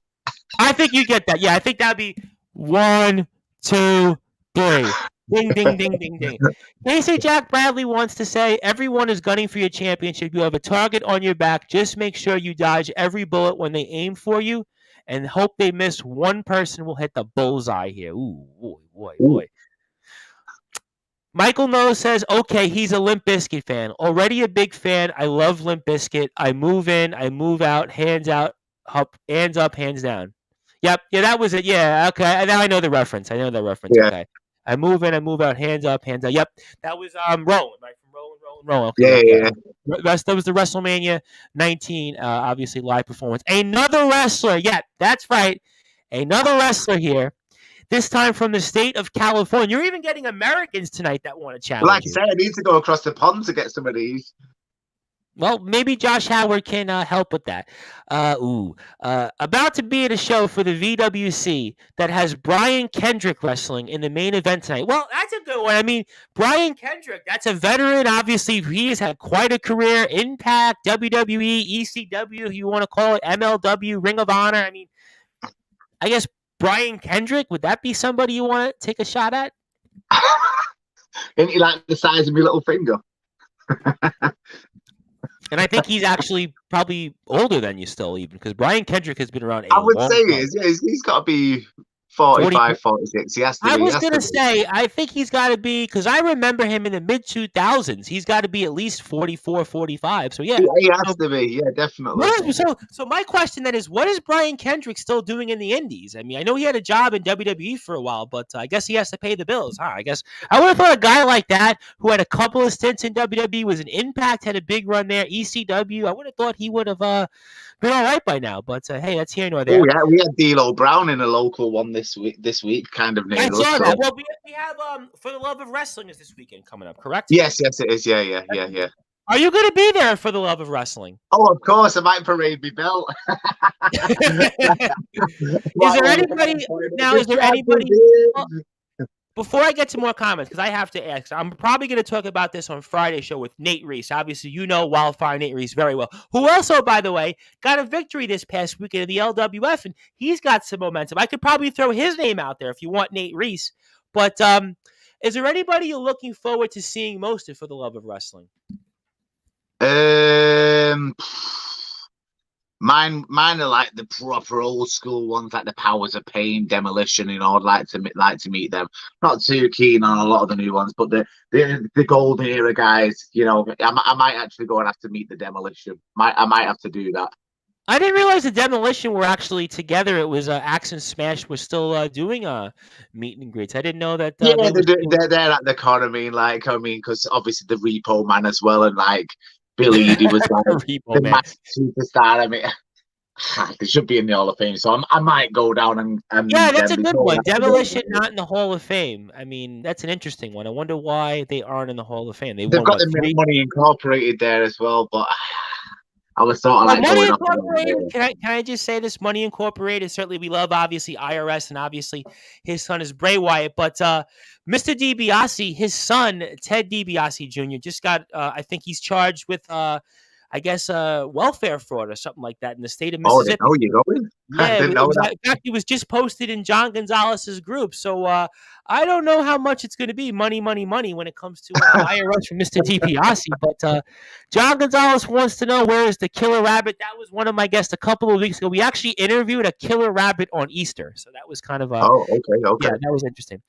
I think you get that. Yeah, I think that'd be 1, 2, 3. Ding, ding, ding, ding, ding. Casey Jack Bradley wants to say, everyone is gunning for your championship. You have a target on your back. Just make sure you dodge every bullet when they aim for you and hope they miss. One person will hit the bullseye here. Ooh, boy. Michael No says, okay, he's a Limp Bizkit fan. Already a big fan. I love Limp Bizkit. I move in, I move out, hands out, hands up, hands down. Yep. Yeah, that was it. Yeah. Okay. Now I know the reference. Yeah. Okay. I move in, I move out, hands up, hands out. Yep. That was Roland, right? From Roland. Okay, yeah. That was the WrestleMania 19, obviously live performance. Another wrestler. Yeah, that's right. Another wrestler here. This time from the state of California. You're even getting Americans tonight that want to challenge. Like I said, I need to go across the pond to get some of these. Well, maybe Josh Howard can help with that. About to be at a show for the VWC that has Brian Kendrick wrestling in the main event tonight. Well, that's a good one. I mean, Brian Kendrick, that's a veteran. Obviously, he has had quite a career. Impact, WWE, ECW, if you want to call it, MLW, Ring of Honor. I mean, I guess Brian Kendrick, would that be somebody you want to take a shot at? Isn't he like the size of my little finger? And I think he's actually probably older than you still, even, because Brian Kendrick has been around I would say he is. Yeah, he's got to be 45, 46. He has to be. I was going to say, I think he's got to be, because I remember him in the mid-2000s. He's got to be at least 44, 45. So, yeah. He has to be. Yeah, definitely. So my question then is, what is Brian Kendrick still doing in the Indies? I mean, I know he had a job in WWE for a while, but I guess he has to pay the bills, huh? I guess I would have thought a guy like that who had a couple of stints in WWE, was an Impact, had a big run there, ECW, I would have thought he would have been all right by now. But, hey, that's here nor there. Oh, yeah, we had D'Lo Brown in a local one this week, kind of near us. That. Well, we have For the Love of Wrestling is this weekend coming up, correct? Yes, it is. Yeah. Are you going to be there for the Love of Wrestling? Oh, of course. I might parade my belt. Is there anybody? Before I get to more comments, because I have to ask, I'm probably going to talk about this on Friday's show with Nate Reese. Obviously, you know Wildfire Nate Reese very well, who also, by the way, got a victory this past weekend in the LWF, and he's got some momentum. I could probably throw his name out there if you want Nate Reese. But is there anybody you're looking forward to seeing most For the Love of Wrestling? Mine are like the proper old school ones, like the Powers of Pain, Demolition. I'd like to meet them. Not too keen on a lot of the new ones, but the golden era guys. I might actually go and have to meet the Demolition. I might have to do that. I didn't realize the Demolition were actually together. It was Axe and Smash was still doing meet and greets. I didn't know that. They're at the corner. Because obviously the Repo Man as well, and like Billy Eady was like the massive superstar. They should be in the Hall of Fame, so I might go down Yeah, and that's a then good before one. that, Demolition not in the Hall of Fame. I mean, that's an interesting one. I wonder why they aren't in the Hall of Fame. They they've won got what, the three? Money Incorporated there as well, but I was sort of Well, like Money going off of Incorporated. them. Can I just say this? Money Incorporated. Certainly, we love obviously IRS, and obviously his son is Bray Wyatt. But Mr. DiBiase, his son Ted DiBiase Jr. just got. I think he's charged with. I guess welfare fraud or something like that in the state of Oh, I didn't Mississippi. know you're going. I Yeah, didn't it know was. that. In fact, it was just posted in John Gonzalez's group. So I don't know how much it's going to be, money, money, money, when it comes to IRS from Mr. DiBiase. But John Gonzalez wants to know, where is the killer rabbit? That was one of my guests a couple of weeks ago. We actually interviewed a killer rabbit on Easter, so that was kind of Oh, okay, yeah, okay. that was interesting.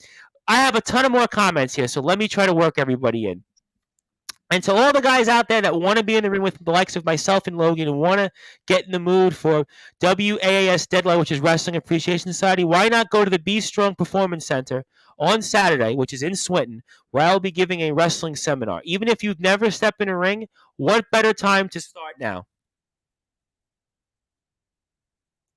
I have a ton of more comments here, so let me try to work everybody in. And to all the guys out there that want to be in the ring with the likes of myself and Logan and want to get in the mood for WAAS Deadline, which is Wrestling Appreciation Society, why not go to the Be Strong Performance Center on Saturday, which is in Swinton, where I'll be giving a wrestling seminar. Even if you've never stepped in a ring, what better time to start now?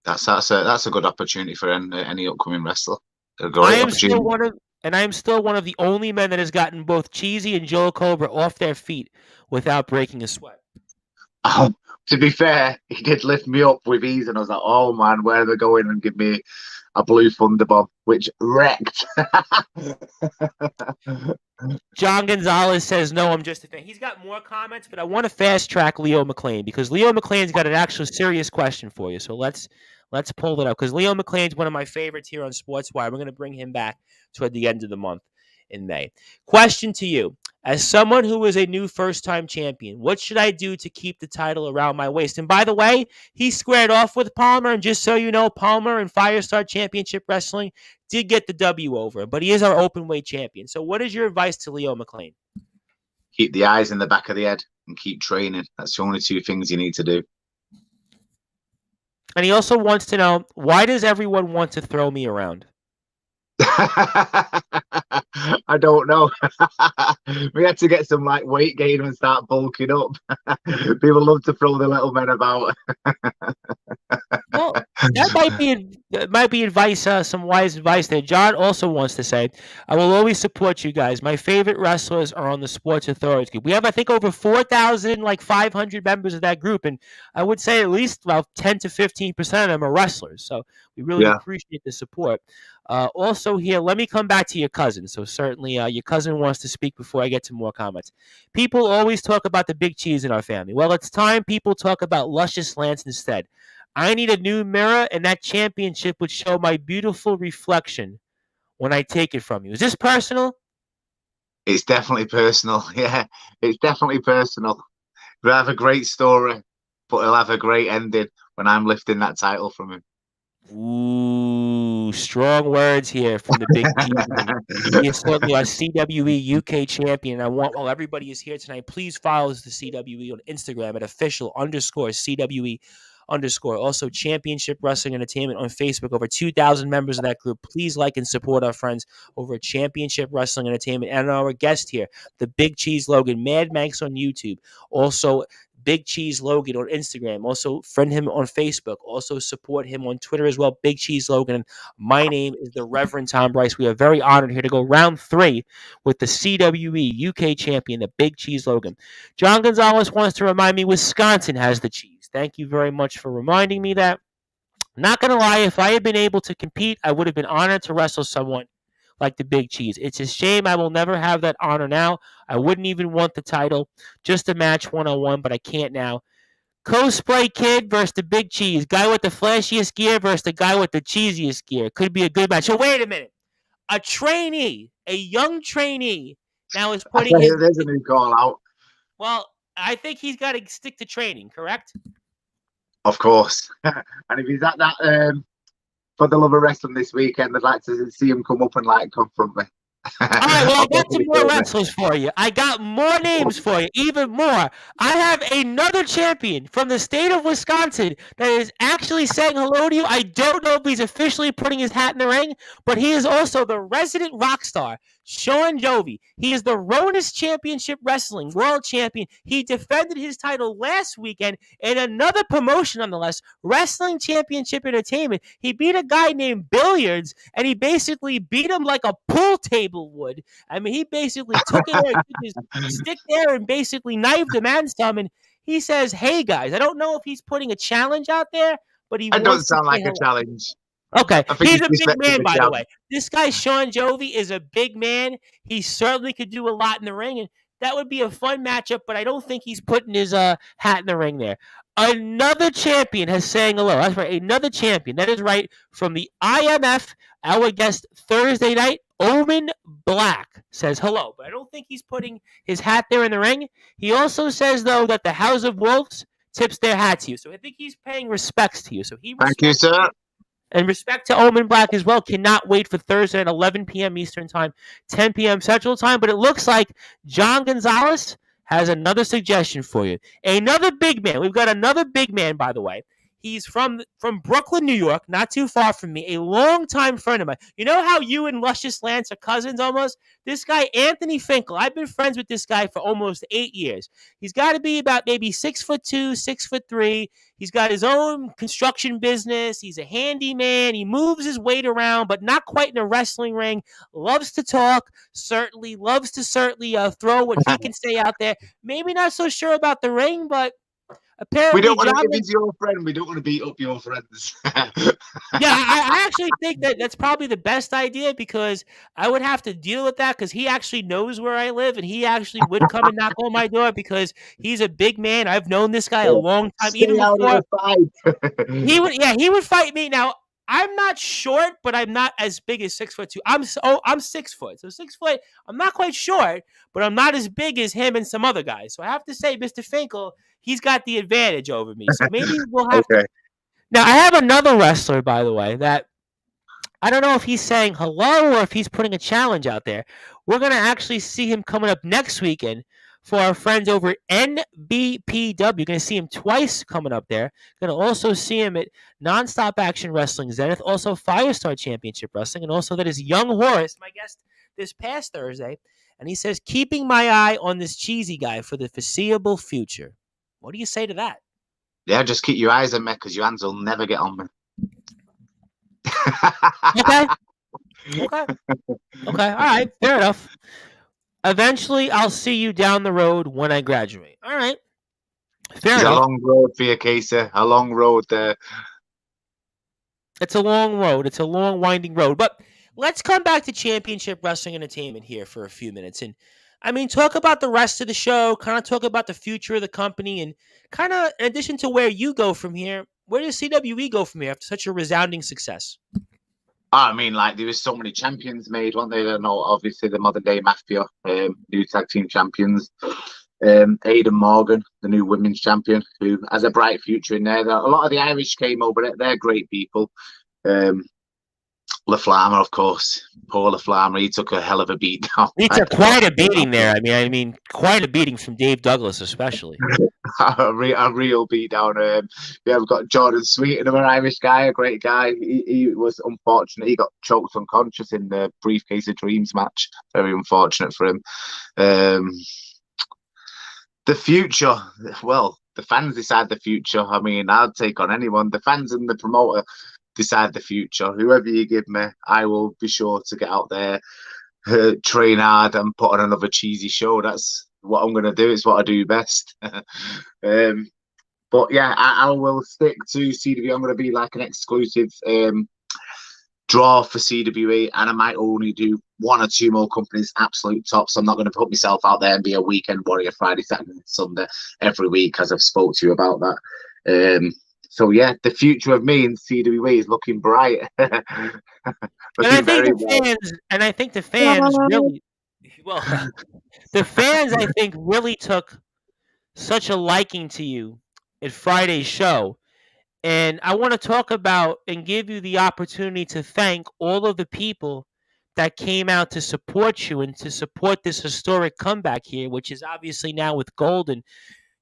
That's a good opportunity for any upcoming wrestler. A I great am still opportunity. one of the only men that has gotten both Cheesy and Joe Cobra off their feet without breaking a sweat. To be fair, he did lift me up with ease, and I was like, "Oh man, where are they going?" And give me a blue thunder bomb, which wrecked. John Gonzalez says, no, I'm just a fan. He's got more comments, but I want to fast track Leo McLean because Leo McLean's got an actual serious question for you. So let's pull it up because Leo McLean's one of my favorites here on Sportswire. We're going to bring him back toward the end of the month in May. Question to you. As someone who is a new first-time champion, what should I do to keep the title around my waist? And by the way, he squared off with Palmer, and just so you know, Palmer and Firestar Championship Wrestling did get the W over him, but he is our open weight champion. So what is your advice to Leo McLean? Keep the eyes in the back of the head and keep training. That's the only two things you need to do. And he also wants to know, why does everyone want to throw me around? I don't know. We had to get some like weight gain and start bulking up. People love to throw the little men about. Well, that might be advice, some wise advice there. John also wants to say, I will always support you guys. My favorite wrestlers are on the Sports Authority group. We have, I think, over 4,000, like 500 members of that group, and I would say at least about 10 to 15% of them are wrestlers. So we really appreciate the support. Also here, let me come back to your cousin. So certainly your cousin wants to speak before I get to more comments. People always talk about the big cheese in our family. Well, it's time people talk about Luscious Lance instead. I need a new mirror, and that championship would show my beautiful reflection when I take it from you. Is this personal? It's definitely personal. Yeah, it's definitely personal. We'll have a great story, but he'll have a great ending when I'm lifting that title from him. Ooh, strong words here from the big cheese. He is certainly our CWE UK champion. I want, while everybody is here tonight, please follow the CWE on Instagram at official_CWE_. Also, Championship Wrestling Entertainment on Facebook. Over 2,000 members of that group. Please like and support our friends over at Championship Wrestling Entertainment. And our guest here, the Big Cheese Logan, Mad Manx on YouTube. Also, Big Cheese Logan on Instagram. Also, friend him on Facebook. Also, support him on Twitter as well. Big Cheese Logan. And my name is the Reverend Tom Bryce. We are very honored here to go round 3 with the CWE UK champion, the Big Cheese Logan. John Gonzalez wants to remind me Wisconsin has the cheese. Thank you very much for reminding me that. Not going to lie, if I had been able to compete, I would have been honored to wrestle someone like the Big Cheese. It's a shame I will never have that honor now. I wouldn't even want the title, just a match one-on-one, but I can't now. Cosplay Kid versus the Big Cheese. Guy with the flashiest gear versus the guy with the cheesiest gear. Could be a good match. So wait a minute. A trainee, a young trainee, now is putting his... There's a new call out. Well, I think he's got to stick to training, correct? Of course. And if he's at that for the love of wrestling this weekend, I'd like to see him come up and like confront me. All right, well, I got some more wrestlers for you. I got more names for you, even more. I have another champion from the state of Wisconsin that is actually saying hello to you. I don't know if he's officially putting his hat in the ring, but he is also the resident rock star. Sean Jovi. He is the Ronus Championship Wrestling World Champion. He defended his title last weekend in another promotion, nonetheless, Wrestling Championship Entertainment. He beat a guy named Billiards, and he basically beat him like a pool table would. I mean, he basically took it there, took his stick there, and basically knifed him and some. And he says, "Hey guys, I don't know if he's putting a challenge out there, but he That wants doesn't to sound say like a hello." challenge. Okay, I think he's a he's big man, the by the challenge. way. This guy, Sean Jovi, is a big man. He certainly could do a lot in the ring, and that would be a fun matchup, but I don't think he's putting his hat in the ring there. Another champion has saying hello. That's right, another champion. That is right, from the IMF, our guest Thursday night, Omen Black says hello, but I don't think he's putting his hat there in the ring. He also says, though, that the House of Wolves tips their hat to you, so I think he's paying respects to you. So he Thank you, respects sir. you. And respect to Omen Black as well. Cannot wait for Thursday at 11 p.m. Eastern Time, 10 p.m. Central Time. But it looks like John Gonzalez has another suggestion for you. Another big man. We've got another big man, by the way. He's from Brooklyn, New York, not too far from me. A longtime friend of mine. You know how you and Luscious Lance are cousins almost? This guy, Anthony Finkel. I've been friends with this guy for almost 8 years. He's got to be about maybe 6'2", 6'3". He's got his own construction business. He's a handyman. He moves his weight around, but not quite in a wrestling ring. Loves to talk. Loves to throw what he can say out there. Maybe not so sure about the ring, but apparently, we don't want to, John, if he's your friend, we don't want to beat up your friends. yeah, I actually think that's probably the best idea, because I would have to deal with that, because he actually knows where I live, and he actually would come and knock on my door, because he's a big man. I've known this guy a long time, Stay even out before of the fight. he would fight me. Now, I'm not short, but I'm not as big as 6'2". I'm 6 foot. So 6 foot, I'm not quite short, but I'm not as big as him and some other guys. So I have to say, Mr. Finkel, he's got the advantage over me. So maybe we'll have to. Okay. Now, I have another wrestler, by the way, that I don't know if he's saying hello or if he's putting a challenge out there. We're going to actually see him coming up next weekend for our friends over at NBPW. You're going to see him twice coming up there. Going to also see him at Nonstop Action Wrestling Zenith, also Firestar Championship Wrestling, and also that is Young Horace, my guest this past Thursday. And he says, keeping my eye on this cheesy guy for the foreseeable future. What do you say to that? Yeah, just keep your eyes on me, because your hands will never get on me. Okay. Okay. All right. Fair enough. Eventually, I'll see you down the road when I graduate. All right. Fair It's enough. a long road for you, Casey. A long road there. It's a long road. It's a long, winding road. But let's come back to Championship Wrestling Entertainment here for a few minutes. And I mean, talk about the rest of the show, kind of talk about the future of the company, and kind of, in addition to where you go from here, where does CWE go from here after such a resounding success? I mean, like, there was so many champions made, weren't there? No, obviously the modern day Mafia, new tag team champions. Aidan Morgan, the new women's champion, who has a bright future in there. A lot of the Irish came over it. They're great people. LaFlamme, of course. Poor LaFlamme, he took a hell of a beat down. He took quite a beating there. I mean, quite a beating from Dave Douglas, especially. a real beat down. Yeah, we've got Jordan Sweet, another Irish guy, a great guy. He was unfortunate. He got choked unconscious in the Briefcase of Dreams match. Very unfortunate for him. The future, well, the fans decide the future. I mean, I'll take on anyone. The fans and the promoter decide the future. Whoever you give me, I will be sure to get out there, train hard, and put on another cheesy show. That's what I'm going to do. It's what I do best. But yeah, I will stick to CWE. I'm going to be like an exclusive draw for CWE, and I might only do one or two more companies, absolute tops. I'm not going to put myself out there and be a weekend warrior Friday, Saturday, Sunday every week, as I've spoke to you about that. So yeah, the future of me in CWE is looking bright. And I think the fans really, well, the fans, I think, really took such a liking to you at Friday's show. And I want to talk about and give you the opportunity to thank all of the people that came out to support you and to support this historic comeback here, which is obviously now with Golden.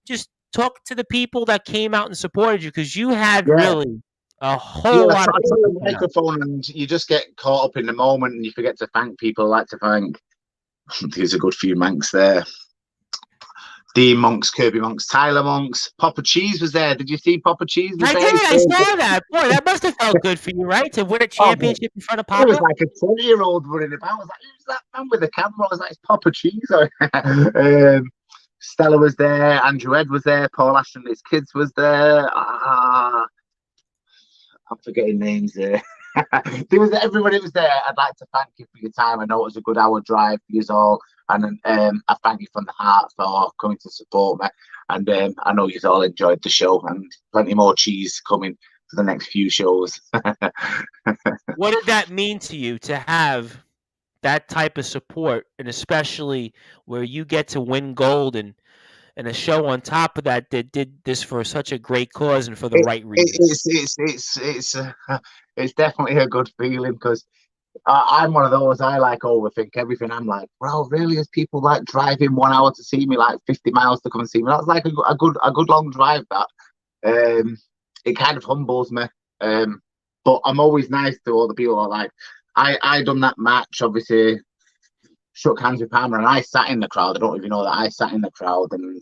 Just talk to the people that came out and supported you, because you had really a whole lot of people. Microphone, and you just get caught up in the moment and you forget to thank people I like to thank. There's a good few Manx there. Dean Monks, Kirby Monks, Tyler Monks, Papa Cheese was there. Did you see Papa Cheese was I there? did. I saw that. Boy, that must have felt good for you, right? To win a Oh, championship in front of it was Papa. like a 20-year-old running about. I was like, who's that man with the camera? I was like, it's Papa Cheese. Stella was there. Andrew Ed was there. Paul Ashton and his kids was there. I'm forgetting names there. Everybody was there. I'd like to thank you for your time. I know it was a good hour drive for you all, and I thank you from the heart for coming to support me. And I know you all enjoyed the show, and plenty more cheese coming for the next few shows. What did that mean to you to have that type of support, and especially where you get to win gold and a show on top of that that did this for such a great cause and for the it, right reasons? it's definitely a good feeling because I'm one of those. I like overthink everything. I'm like, bro, really? Is people like driving 1 hour to see me, like 50 miles to come and see me? That's like a good long drive. That it kind of humbles me. But I'm always nice to all the people that like. I done that match, obviously, shook hands with Palmer, and I sat in the crowd. I don't even know that I sat in the crowd and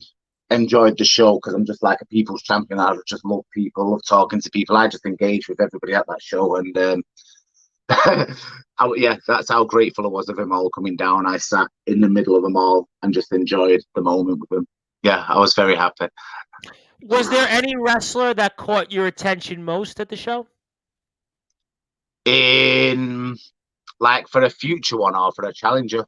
enjoyed the show because I'm just like a people's champion. I just love people, love talking to people. I just engage with everybody at that show, and yeah, that's how grateful I was of them all coming down. I sat in the middle of them all and just enjoyed the moment with them. Yeah, I was very happy. Was there any wrestler that caught your attention most at the show? In like for a future one or for a challenger?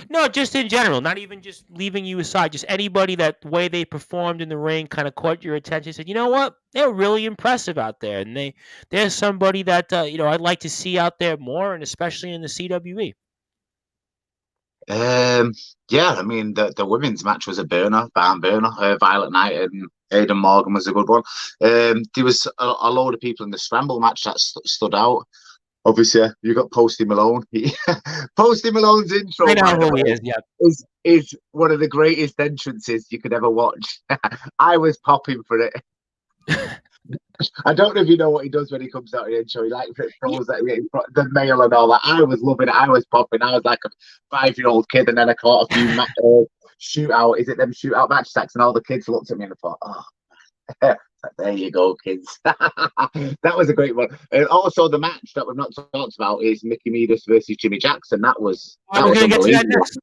No, just in general, not even just leaving you aside. Just anybody that the way they performed in the ring kind of caught your attention. Said, you know what, they're really impressive out there, and there's somebody that I'd like to see out there more, and especially in the CWE. Yeah, I mean the women's match was a barn burner. Violet Knight and Aidan Morgan was a good one. There was a load of people in the scramble match that stood out. Obviously, you got Posty Malone. Posty Malone's intro, I know by the who he way, is. Yeah. is one of the greatest entrances you could ever watch. I was popping for it. I don't know if you know what he does when he comes out of the intro. He like throws the mail and all that. I was loving it. I was popping. I was like a 5-year-old kid, and then I caught a few shootout. Is it them shootout match sacks? And all the kids looked at me and I thought, oh. There you go, kids. That was a great one. And also, the match that we've not talked about is Mickey Midas versus Jimmy Jackson. That was Going to get to that unbelievable. next.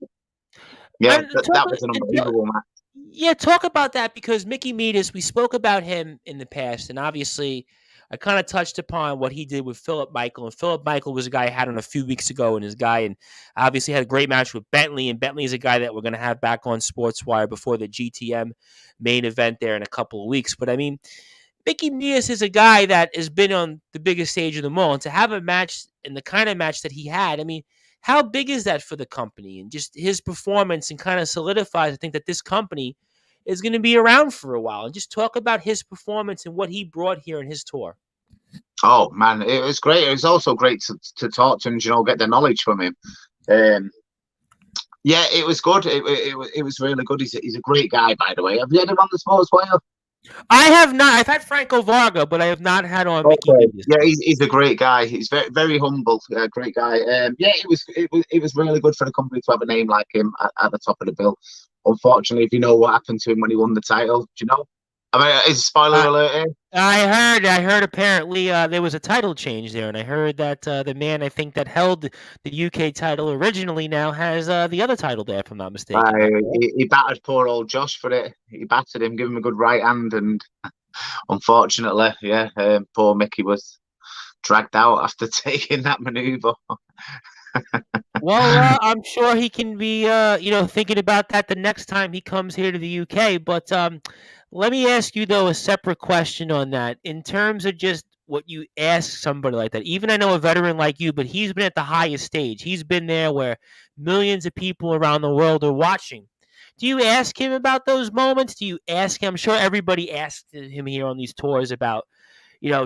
Yeah, that was an unbelievable match. Yeah, talk about that because Mickey Midas, we spoke about him in the past, and obviously I kind of touched upon what he did with Philip Michael. And Philip Michael was a guy I had on a few weeks ago, and his guy, and obviously had a great match with Bentley. And Bentley is a guy that we're going to have back on Sportswire before the GTM main event there in a couple of weeks. But I mean, Mickey Midas is a guy that has been on the biggest stage of them all, and to have a match and the kind of match that he had, I mean, how big is that for the company? And just his performance and kind of solidifies, I think, that this company is going to be around for a while. And just talk about his performance and what he brought here in his tour. Oh man, it was great. It was also great to talk to him, get the knowledge from him. Yeah, it was good. It was really good. He's a great guy, by the way. Have you had him on the Sportswire? I have not. I've had Franco Varga, but I have not had on Mickey Midas. Yeah, he's a great guy. He's very very humble. Great guy. Yeah, it was really good for the company to have a name like him at the top of the bill. Unfortunately, if you know what happened to him when he won the title, do you know? I mean, is spoiler alert here? I heard apparently there was a title change there, and I heard that the man I think that held the UK title originally now has the other title there, if I'm not mistaken. He battered poor old Josh for it. He battered him, gave him a good right hand, and unfortunately, yeah, poor Mickey was dragged out after taking that maneuver. Well, I'm sure he can be, thinking about that the next time he comes here to the UK. But let me ask you, though, a separate question on that. In terms of just what you ask somebody like that, even I know a veteran like you, but he's been at the highest stage. He's been there where millions of people around the world are watching. Do you ask him about those moments? Do you ask him? I'm sure everybody asks him here on these tours about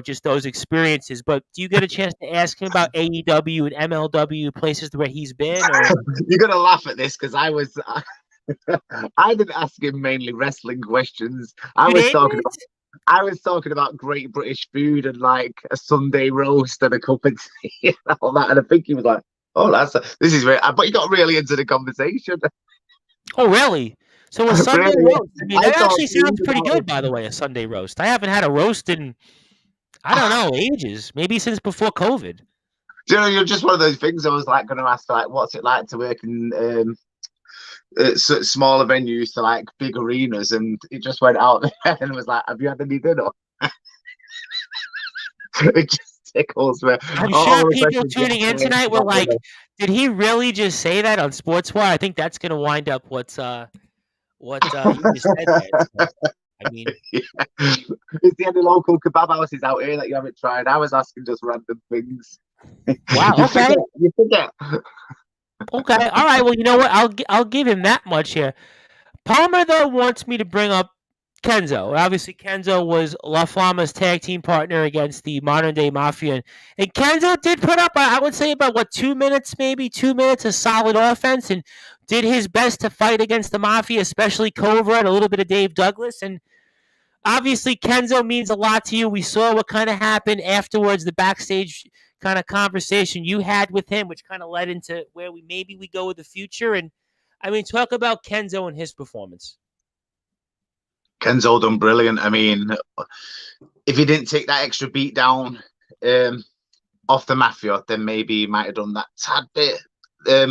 just those experiences. But do you get a chance to ask him about AEW and MLW, places where he's been? Or... You're going to laugh at this because I didn't ask him mainly wrestling questions. I was talking about great British food and like a Sunday roast and a cup of tea and all that. And I think he was like, Oh, this is very. But you got really into the conversation. Oh, really? So a Sunday Really, roast. I yeah. mean, I that thought actually sounds pretty good, by the way, a Sunday roast. I haven't had a roast in, I don't know, ages. Maybe since before COVID. You're just one of those things. I was like going to ask, like, what's it like to work in smaller venues to like big arenas, and it just went out there and was like, "Have you had any dinner?" It just tickles me. I'm sure All the people questions tuning in tonight were like, "Did he really just say that on Sportswire?" I think that's going to wind up what you just said there. So, I mean, yeah. Is there any local kebab houses out here that you haven't tried? I was asking just random things. wow. You Okay. forget. You forget. Okay. All right. Well, you know what? I'll give him that much here. Palmer though wants me to bring up Kenzo. Obviously, Kenzo was La Flama's tag team partner against the modern day Mafia, and Kenzo did put up, I would say, about what 2 minutes, maybe 2 minutes of solid offense, and did his best to fight against the Mafia, especially Cobra and a little bit of Dave Douglas. And obviously, Kenzo means a lot to you. We saw what kind of happened afterwards, the backstage kind of conversation you had with him, which kind of led into where we go with the future. And I mean, talk about Kenzo and his performance. Kenzo done brilliant. I mean, if he didn't take that extra beat down off the Mafia, then maybe he might have done that tad bit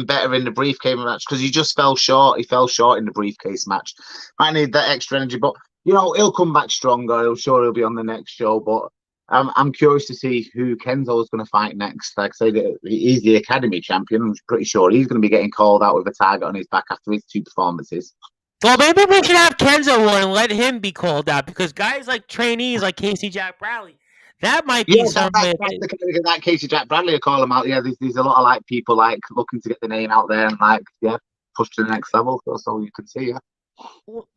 better in the briefcase match because he just fell short. He fell short in the briefcase match. Might need that extra energy, but he'll come back stronger. I'm sure he'll be on the next show. But I'm curious to see who Kenzo is going to fight next. Like I say, he's the Academy champion. I'm pretty sure he's going to be getting called out with a target on his back after his 2 performances. Well, maybe we should have Kenzo on and let him be called out because guys like trainees like Casey Jack Bradley, that might Yeah, be some. that Casey Jack Bradley will call him out. Yeah, there's a lot of like people like looking to get the name out there and like push to the next level. That's all you can see. Yeah.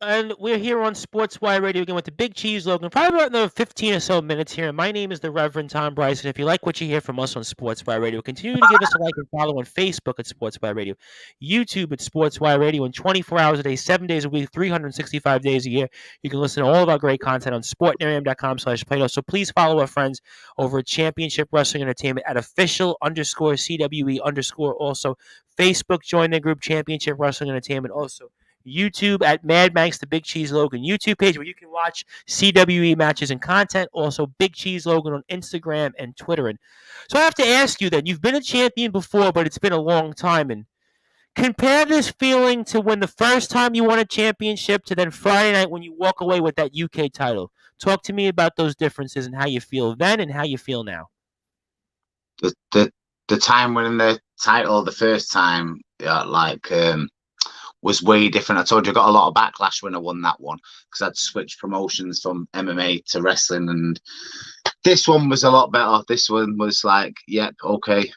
And we're here on Sportswire Radio again with the Big Cheese Logan. Probably about another 15 or so minutes here. My name is the Reverend Tom Bryce, and if you like what you hear from us on Sportswire Radio, continue to give us a like and follow on Facebook at Sportswire Radio, YouTube at Sportswire Radio, and 24 hours a day, 7 days a week, 365 days a year. You can listen to all of our great content on sportnarium.com/Plato. So please follow our friends over at Championship Wrestling Entertainment at official_CWE_ also Facebook. Join the group Championship Wrestling Entertainment. Also YouTube at Mad Max the Big Cheese Logan YouTube page where you can watch CWE matches and content. Also, Big Cheese Logan on Instagram and Twitter. And so I have to ask you then, you've been a champion before, but it's been a long time. And compare this feeling to when the first time you won a championship to then Friday night when you walk away with that UK title. Talk to me about those differences and how you feel then and how you feel now. The time winning the title the first time, was way different. I told you I got a lot of backlash when I won that one because I'd switched promotions from MMA to wrestling, and this one was a lot better. This one was like, yep, okay,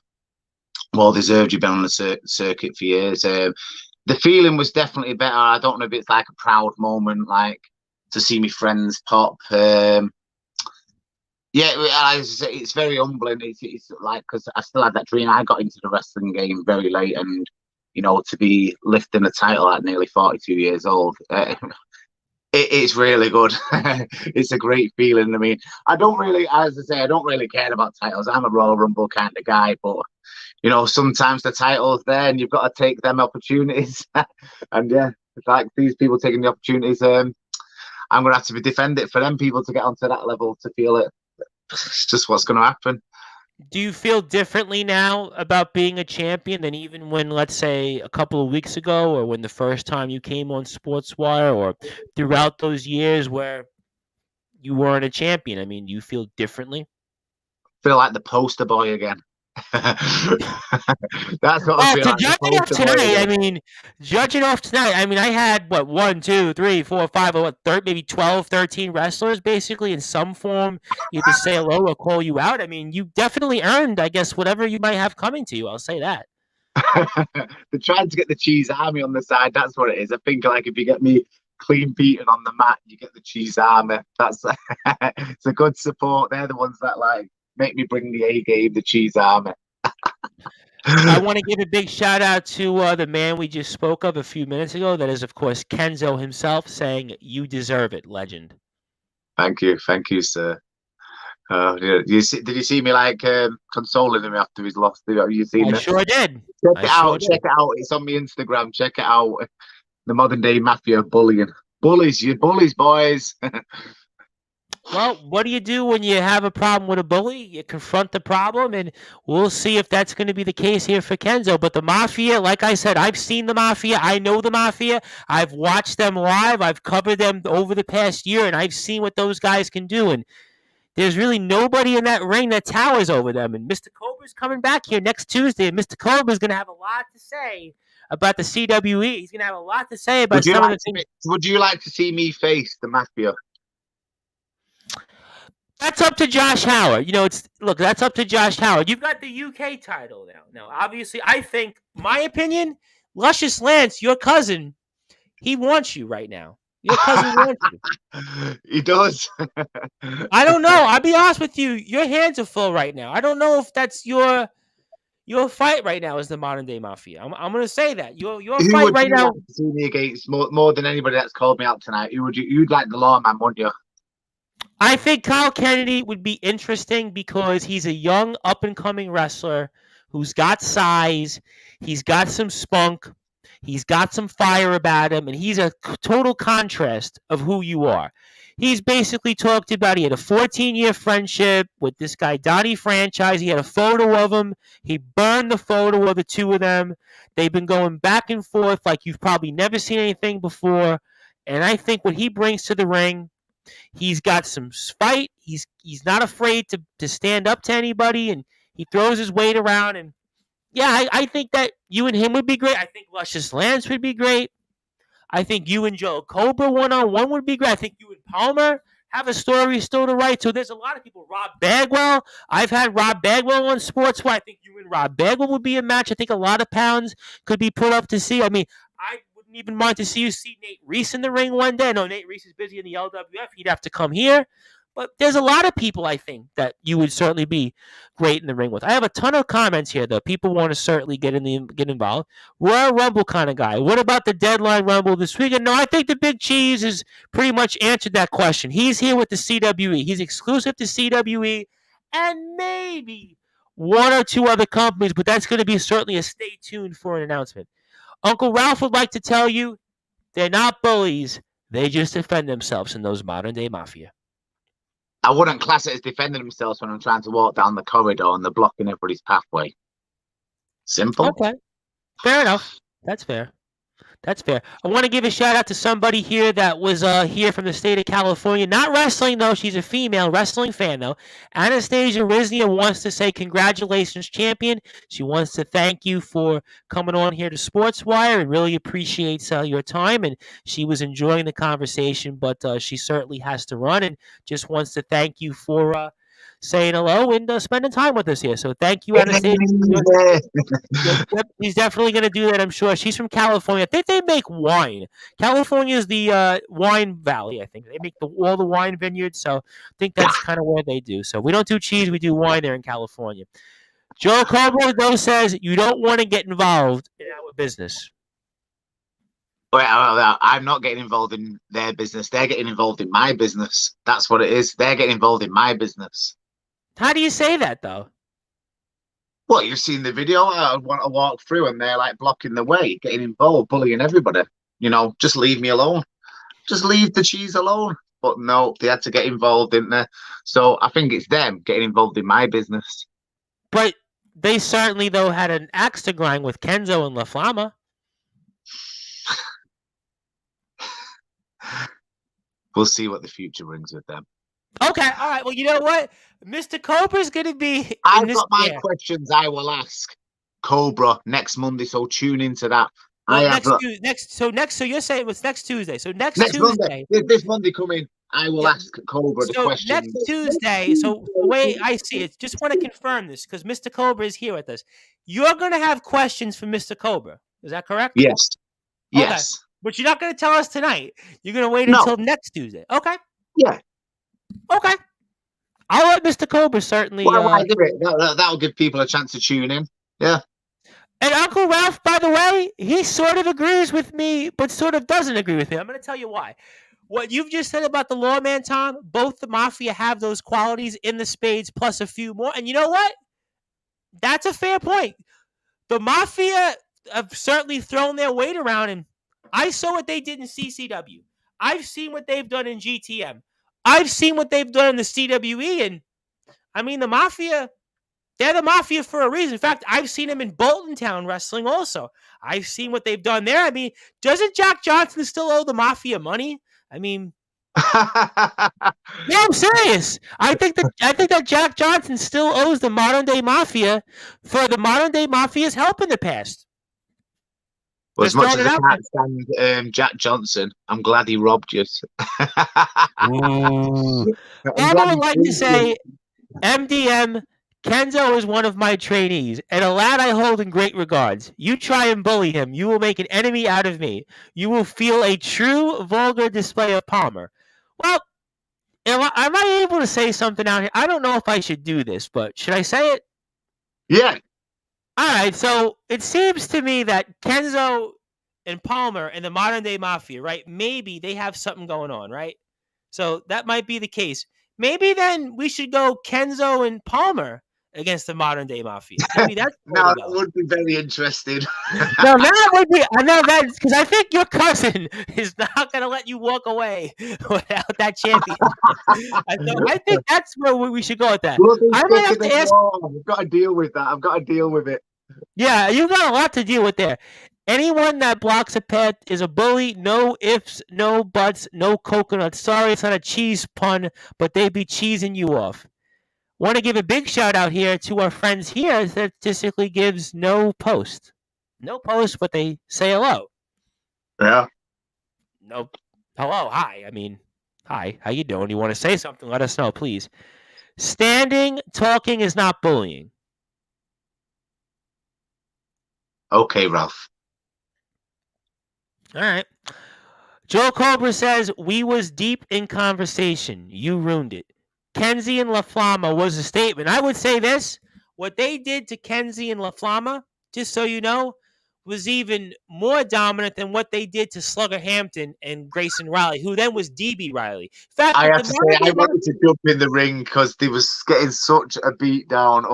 well deserved. You've been on the circuit for years. The feeling was definitely better. I don't know if it's like a proud moment, like to see me friends pop. It's very humbling. It's like because I still had that dream. I got into the wrestling game very late, and to be lifting a title at nearly 42 years old, it's really good. It's a great feeling. I mean, I don't really care about titles. I'm a Royal Rumble kind of guy, but sometimes the title's there, and you've got to take them opportunities. And yeah, it's like these people taking the opportunities. I'm gonna have to defend it for them people to get onto that level to feel it. It's just what's going to happen. Do you feel differently now about being a champion than even when, let's say, a couple of weeks ago or when the first time you came on Sportswire or throughout those years where you weren't a champion? I mean, do you feel differently? I feel like the poster boy again. That's what I feel like. Judging off tonight, I mean, I had, 1, 2, 3, 4, 5, maybe 12, 13 wrestlers basically in some form either say hello or call you out. I mean, you definitely earned, I guess, whatever you might have coming to you. I'll say that. They're trying to get the cheese army on the side. That's what it is. I think like if you get me clean beaten on the mat, you get the cheese army. That's it's a good support. They're the ones that like make me bring the A game, the cheese army. I want to give a big shout out to the man we just spoke of a few minutes ago. That is, of course, Kenzo himself saying, "You deserve it, legend." Thank you, sir. Did you see me like consoling him after his loss? Have you seen I that? sure did. Check I it sure out. did. Check it out. It's on my Instagram. Check it out. The modern day mafia bullying. Bullies, you bullies, boys. Well, what do you do when you have a problem with a bully? You confront the problem, and we'll see if that's going to be the case here for Kenzo. But the Mafia, like I said, I've seen the Mafia. I know the Mafia. I've watched them live. I've covered them over the past year, and I've seen what those guys can do. And there's really nobody in that ring that towers over them. And Mr. Cobra's coming back here next Tuesday, and Mr. Cobra's going to have a lot to say about the CWE. He's going to have a lot to say about some of the things. Would you like to see me face the mafia? That's up to Josh Howard. That's up to Josh Howard. You've got the UK title now. Now, obviously, I think, my opinion, Luscious Lance, your cousin, he wants you right now. Your cousin wants you. He does. I don't know. I'll be honest with you. Your hands are full right now. I don't know if that's your fight right now is the modern day mafia. I'm going to say that your fight right now. Like to see me against more than anybody that's called me out tonight? You'd like the lawman, wouldn't you? I think Kyle Kennedy would be interesting because he's a young, up-and-coming wrestler who's got size, he's got some spunk, he's got some fire about him, and he's a total contrast of who you are. He's basically talked about he had a 14-year friendship with this guy, Donnie Franchise. He had a photo of him. He burned the photo of the two of them. They've been going back and forth like you've probably never seen anything before. And I think what he brings to the ring, he's got some fight. He's not afraid to stand up to anybody, and he throws his weight around. And yeah, I think that you and him would be great. I think Luscious Lance would be great. I think you and Joe Cobra one-on-one would be great. I think you and Palmer have a story still to write. So there's a lot of people. Rob Bagwell. I've had Rob Bagwell on Sportswire. I think you and Rob Bagwell would be a match. I think a lot of pounds could be put up to see. I mean, I wouldn't even mind to see Nate Reese in the ring one day. I know Nate Reese is busy in the LWF. He'd have to come here. But there's a lot of people, I think, that you would certainly be great in the ring with. I have a ton of comments here, though. People want to certainly get involved. Royal Rumble kind of guy. What about the Deadline Rumble this weekend? No, I think the Big Cheese has pretty much answered that question. He's here with the CWE. He's exclusive to CWE and maybe one or two other companies, but that's going to be certainly a stay tuned for an announcement. Uncle Ralph would like to tell you they're not bullies. They just defend themselves in those modern-day mafia. I wouldn't class it as defending themselves when I'm trying to walk down the corridor and they're blocking everybody's pathway. Simple. Okay. Fair enough. That's fair. That's fair. I want to give a shout out to somebody here that was here from the state of California. Not wrestling, though. She's a female wrestling fan, though. Anastasia Riznia wants to say congratulations, champion. She wants to thank you for coming on here to Sportswire and really appreciates your time. And she was enjoying the conversation, but she certainly has to run and just wants to thank you for saying hello and spending time with us here. So thank you, Anastasia. He's definitely going to do that, I'm sure. She's from California. I think they make wine. California is the wine valley, I think. They make all the wine vineyards, so I think that's kind of where they do. So we don't do cheese, we do wine there in California. Joe Cobra, though, says you don't want to get involved in our business. Well, I'm not getting involved in their business. They're getting involved in my business. That's what it is. They're getting involved in my business. How do you say that, though? Well, you've seen the video. I want to walk through and they're like blocking the way, getting involved, bullying everybody. Just leave me alone. Just leave the cheese alone. But no, they had to get involved, didn't they? So I think it's them getting involved in my business. But they certainly, though, had an axe to grind with Kenzo and La Flama. We'll see what the future brings with them. Okay, all right. Well, you know what? Mr. Cobra's going to be... I've got my questions I will ask Cobra next Monday, so tune into that. Well, so you're saying it was next Tuesday. So next Tuesday... Monday, this Monday coming, I will ask Cobra the questions. Next Tuesday, so the way I see it, just want to confirm this, because Mr. Cobra is here with us. You're going to have questions for Mr. Cobra. Is that correct? Yes. Okay. Yes. But you're not going to tell us tonight. You're going to wait until next Tuesday. Okay. Yeah. Okay. I'll let Mr. Cobra certainly... Why give it? That'll give people a chance to tune in. Yeah. And Uncle Ralph, by the way, he sort of agrees with me, but sort of doesn't agree with me. I'm going to tell you why. What you've just said about the lawman, Tom, both the Mafia have those qualities in the spades plus a few more. And you know what? That's a fair point. The Mafia have certainly thrown their weight around, and I saw what they did in CCW. I've seen what they've done in GTM. I've seen what they've done in the CWE, and I mean, the Mafia, they're the Mafia for a reason. In fact, I've seen them in Bolton Town Wrestling also. I've seen what they've done there. I mean, doesn't Jack Johnson still owe the Mafia money? I mean, no, I'm serious. I think that Jack Johnson still owes the modern day Mafia for the modern day Mafia's help in the past. Well, as Just much throwing as it I out can't stand Jack Johnson, I'm glad he robbed you. there. I'm Alma glad would he like to proved you. say, MDM, Kenzo is one of my trainees, and a lad I hold in great regards. You try and bully him, you will make an enemy out of me. You will feel a true vulgar display of Palmer. Well, am I able to say something out here? I don't know if I should do this, but should I say it? Yeah. All right, so it seems to me that Kenzo and Palmer and the modern day Mafia, right? Maybe they have something going on, right? So that might be the case. Maybe then we should go Kenzo and Palmer against the modern day Mafia. Maybe that's the way No, to that go. would be very interesting. No, that would be. I know that because I think your cousin is not going to let you walk away without that championship. I think that's where we should go with that. Bloody I might thicker have than to ask. war. I've got to deal with that. I've got to deal with it. Yeah, you got a lot to deal with there. Anyone that blocks a path is a bully. No ifs, no buts, no coconuts. Sorry, it's not a cheese pun, but they be cheesing you off. Want to give a big shout out here to our friends here that statistically gives no post. No post, but they say hello. Yeah. No, hello, hi. I mean, hi, how you doing? You want to say something? Let us know, please. Standing, talking is not bullying. Okay, Ralph. All right. Joe Cobra says, we was deep in conversation. You ruined it. Kenzie and La Flama was a statement. I would say this. What they did to Kenzie and La Flama, just so you know, was even more dominant than what they did to Slugger Hampton and Grayson Riley, who then was DB Riley. In fact, I with have the to say, I modern wanted to jump in the ring because they was getting such a beat down.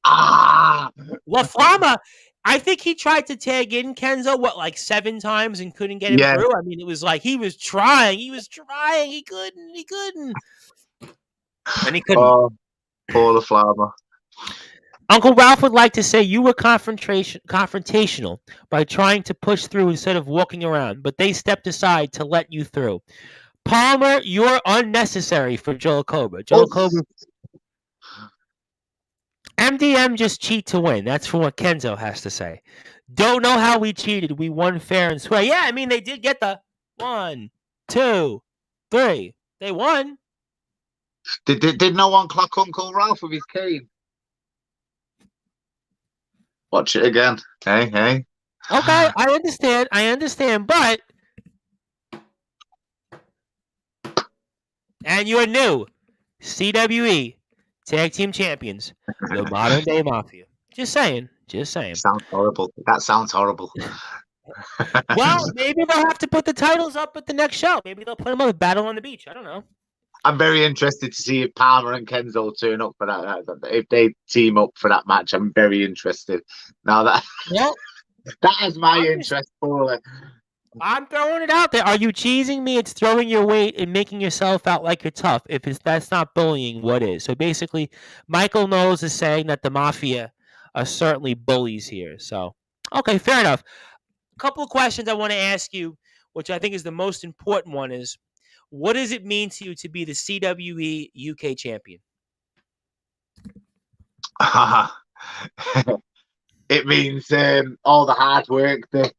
Ah! La Flama, I think he tried to tag in Kenzo, like 7 times and couldn't get him Yeah. through. I mean, it was like he was trying. He couldn't. And he couldn't. Oh, Paula Flower. Uncle Ralph would like to say you were confrontational by trying to push through instead of walking around, but they stepped aside to let you through. Palmer, you're unnecessary for Joel Cobra. Joel Cobra. MDM just cheat to win. That's from what Kenzo has to say. Don't know how we cheated. We won fair and square. Yeah, I mean, they did get the 1, 2, 3. They won. Did no one clock Uncle Ralph with his cane? Watch it again. Hey. Okay, I understand, but and you're new CWE Tag Team Champions, the Modern Day Mafia. Just saying. Sounds horrible. That sounds horrible. Well, maybe they'll have to put the titles up at the next show. Maybe they'll put them up with Battle on the Beach. I don't know. I'm very interested to see if Palmer and Kenzo turn up for that. If they team up for that match, I'm very interested. Now that that has my interest for it. I'm throwing it out there. Are you cheesing me? It's throwing your weight and making yourself out like you're tough. If that's not bullying, what is? So basically, Michael Knowles is saying that the Mafia are certainly bullies here. So, okay, fair enough. A couple of questions I want to ask you, which I think is the most important one, is what does it mean to you to be the CWE UK champion? It means all the hard work, the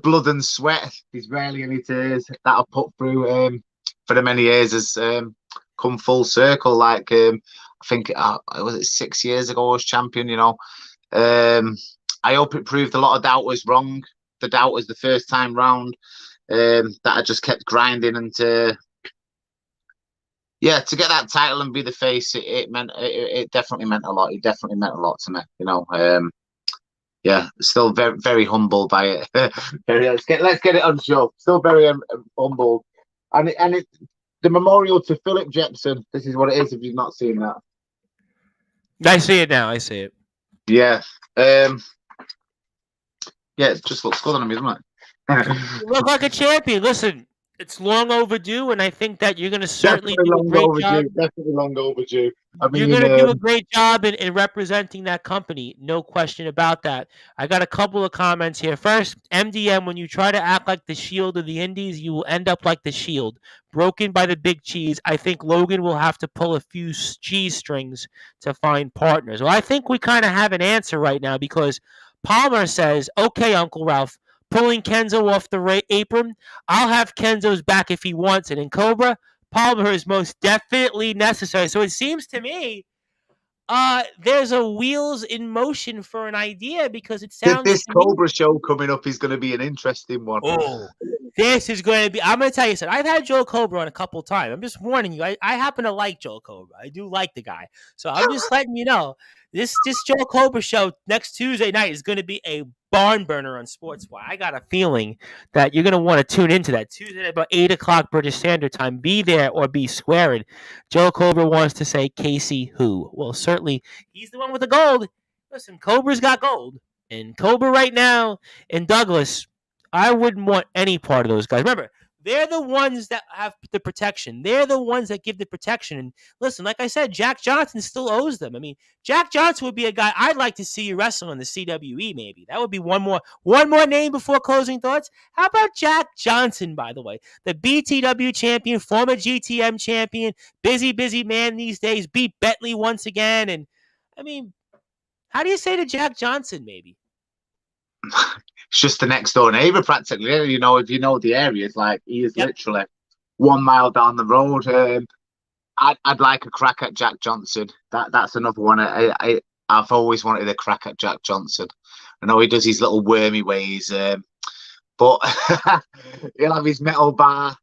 blood and sweat, these rarely any tears that I've put through for the many years has come full circle. Like I think was it 6 years ago I was champion. You know, I hope it proved a lot of doubters wrong. The doubters the first time round that I just kept grinding and to get that title and be the face. It definitely meant a lot. It definitely meant a lot to me. You know. yeah, still very, very humbled by it. let's get it on show. Still very humbled, and the memorial to Philip Jepson. This is what it is. If you've not seen that, I see it now. I see it. yeah, yeah, it just looks good on him, doesn't it? You look like a champion. Listen, it's long overdue, and I think that you're going to certainly Definitely do a long great job. overdue. Definitely long overdue. I You're mean, going to do a great job in representing that company. No question about that. I got a couple of comments here. First, MDM, when you try to act like the Shield of the Indies, you will end up like the Shield, broken by the big cheese. I think Logan will have to pull a few cheese strings to find partners. Well, I think we kind of have an answer right now because Palmer says, okay, Uncle Ralph, pulling Kenzo off the apron. I'll have Kenzo's back if he wants it. And Cobra, Palmer is most definitely necessary. So it seems to me there's a wheels in motion for an idea because it sounds this to me. Cobra show coming up is going to be an interesting one. Oh, this is going to be. I'm going to tell you something. I've had Joe Cobra on a couple of times. I'm just warning you. I happen to like Joe Cobra. I do like the guy. So I'm just letting you know. This Joe Cobra show next Tuesday night is going to be a barn burner on Sportzwire. I got a feeling that you're going to want to tune into that Tuesday at about 8 o'clock British Standard Time. Be there or be squared. Joe Cobra wants to say Casey who? Well, certainly he's the one with the gold. Listen, Cobra's got gold. And Cobra right now and Douglas, I wouldn't want any part of those guys. Remember, they're the ones that have the protection. They're the ones that give the protection. And listen, like I said, Jack Johnson still owes them. I mean, Jack Johnson would be a guy I'd like to see you wrestle in the CWE. Maybe that would be one more name before closing thoughts. How about Jack Johnson? By the way, the BTW champion, former GTM champion, busy man these days. Beat Bentley once again, and I mean, how do you say to Jack Johnson? Maybe. It's just the next door neighbor, practically. You know, if you know the area, it's like he is literally 1 mile down the road. I'd like a crack at Jack Johnson. That's another one. I've always wanted a crack at Jack Johnson. I know he does his little wormy ways, but he'll have his metal bar.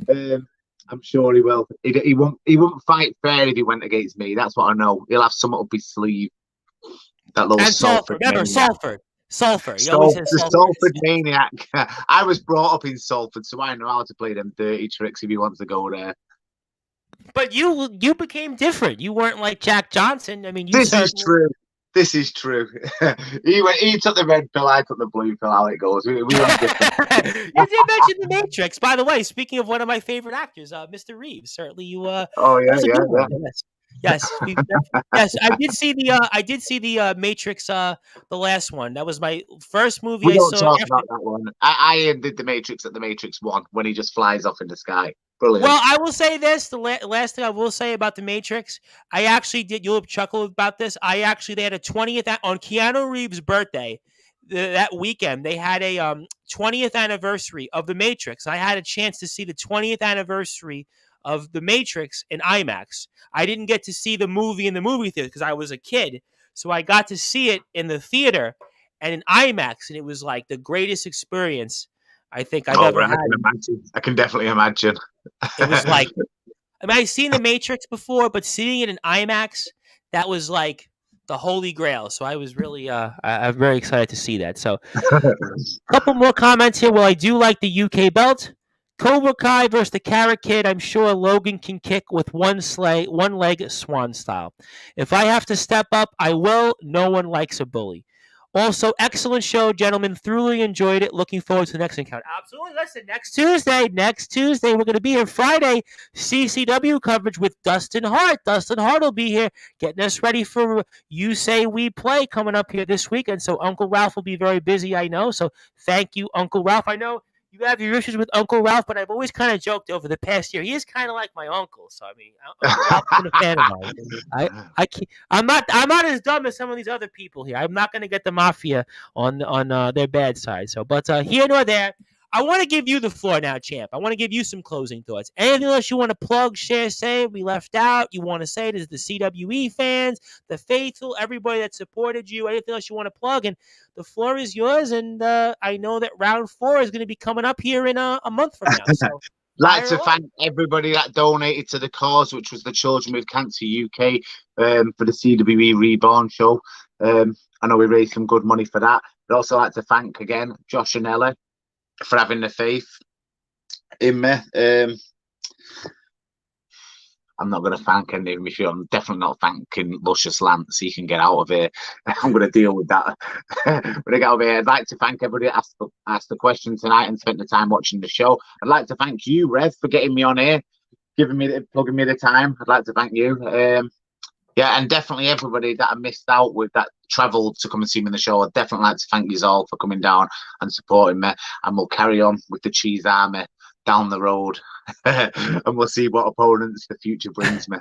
I'm sure he will. He won't fight fair if he went against me. That's what I know. He'll have something up his sleeve. That little Salford. Remember Salford. The Salford maniac. I was brought up in Salford, so I know how to play them dirty tricks if he wants to go there. But you became different. You weren't like Jack Johnson. I mean, This is true. He took the red pill, I took the blue pill. How it goes. We were different. You did mention the Matrix, by the way. Speaking of one of my favorite actors, Mr. Reeves. Certainly, you. Oh yeah. Yes, yes. I did see the Matrix, the last one. That was my first movie We I don't saw. talk about that one. I did the Matrix at the Matrix 1 when he just flies off in the sky. Brilliant. Well, I will say this: the last thing I will say about the Matrix, I actually did. You'll chuckle about this. They had a 20th on Keanu Reeves' birthday. That weekend, they had a 20th anniversary of the Matrix. I had a chance to see the 20th anniversary of the Matrix in IMAX. I didn't get to see the movie in the movie theater because I was a kid. So I got to see it in the theater and in IMAX, and it was like the greatest experience I think I've ever had. I can definitely imagine. It was like, I mean, I've seen the Matrix before, but seeing it in IMAX, that was like the holy grail. So I was really, I'm very excited to see that. So a couple more comments here. Well, I do like the UK belt. Cobra Kai versus the Carrot Kid. I'm sure Logan can kick with one leg swan style. If I have to step up, I will. No one likes a bully. Also, excellent show, gentlemen. Thoroughly enjoyed it. Looking forward to the next encounter. Absolutely. Listen, next Tuesday, we're going to be here Friday. CCW coverage with Dustin Hart. Dustin Hart will be here getting us ready for You Say We Play coming up here this weekend. So Uncle Ralph will be very busy, I know. So thank you, Uncle Ralph. I know you have your issues with Uncle Ralph, but I've always kind of joked over the past year. He is kind of like my uncle, so I mean, Uncle Ralph's been a fan of mine. I'm not as dumb as some of these other people here. I'm not going to get the mafia on their bad side. So, but here nor there, I want to give you the floor now, champ. I want to give you some closing thoughts. Anything else you want to plug, share, say we left out? You want to say to the CWE fans, the faithful, everybody that supported you? Anything else you want to plug? And the floor is yours. And I know that round 4 is going to be coming up here in a month from now. So, like to thank everybody that donated to the cause, which was the Children with Cancer UK for the CWE Reborn show. I know we raised some good money for that. I'd also like to thank again Josh and Ella for having the faith in me. I'm not going to thank any of you. I'm definitely not thanking Luscious Lance. He can get out of here. I'm going to deal with that. When I get over here, I'd like to thank everybody that asked the question tonight and spent the time watching the show. I'd like to thank you, Rev, for getting me on here, plugging me the time. I'd like to thank you. Yeah, and definitely everybody that I missed out with that travelled to come and see me in the show. I'd definitely like to thank you all for coming down and supporting me. And we'll carry on with the Cheese Army down the road. And we'll see what opponents the future brings me.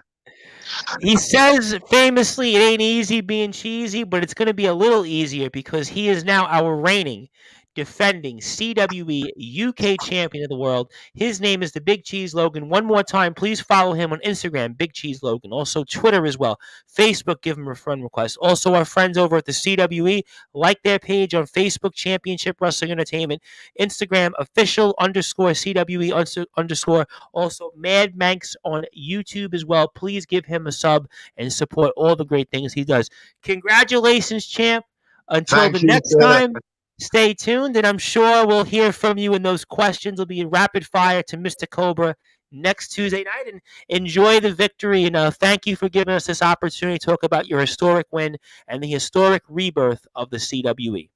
He says famously, it ain't easy being cheesy, but it's going to be a little easier because he is now our reigning, defending CWE UK champion of the world. His name is the Big Cheese Logan. One more time, please follow him on Instagram, Big Cheese Logan. Also Twitter as well. Facebook, give him a friend request. Also our friends over at the CWE, like their page on Facebook, Championship Wrestling Entertainment. Instagram, official _CWE _. Also Mad Manx on YouTube as well. Please give him a sub and support all the great things he does. Congratulations, champ. Until the next time. Stay tuned, and I'm sure we'll hear from you, and those questions will be rapid fire to Mr. Cobra next Tuesday night. And enjoy the victory, and thank you for giving us this opportunity to talk about your historic win and the historic rebirth of the CWE.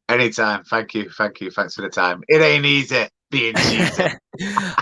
Anytime. Thank you. Thanks for the time. It ain't easy being cheesy.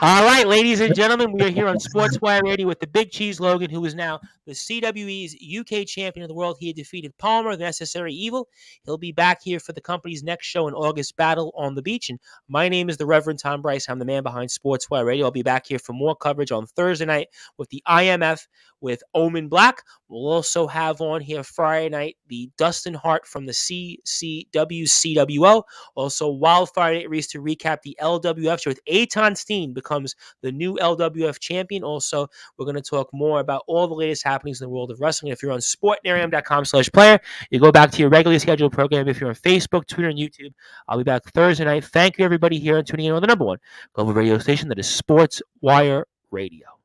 All right, ladies and gentlemen, we are here on Sportswire Radio with the Big Cheese Logan, who is now the CWE's UK champion of the world. He had defeated Palmer, the Necessary Evil. He'll be back here for the company's next show in August, Battle on the Beach. And my name is the Reverend Tom Bryce. I'm the man behind Sportswire Radio. I'll be back here for more coverage on Thursday night with the IMF with Omen Black. We'll also have on here Friday night the Dustin Hart from the CCW CWO. Also, Wildfire Night Reese to recap the LWF show with Eitan Steen becomes the new LWF champion. Also, we're going to talk more about all the latest happenings in the world of wrestling. If you're on sportnarium.com/player, you go back to your regularly scheduled program. If you're on Facebook, Twitter, and YouTube, I'll be back Thursday night. Thank you, everybody, here and tuning in on the number one global radio station that is Sportswire Radio.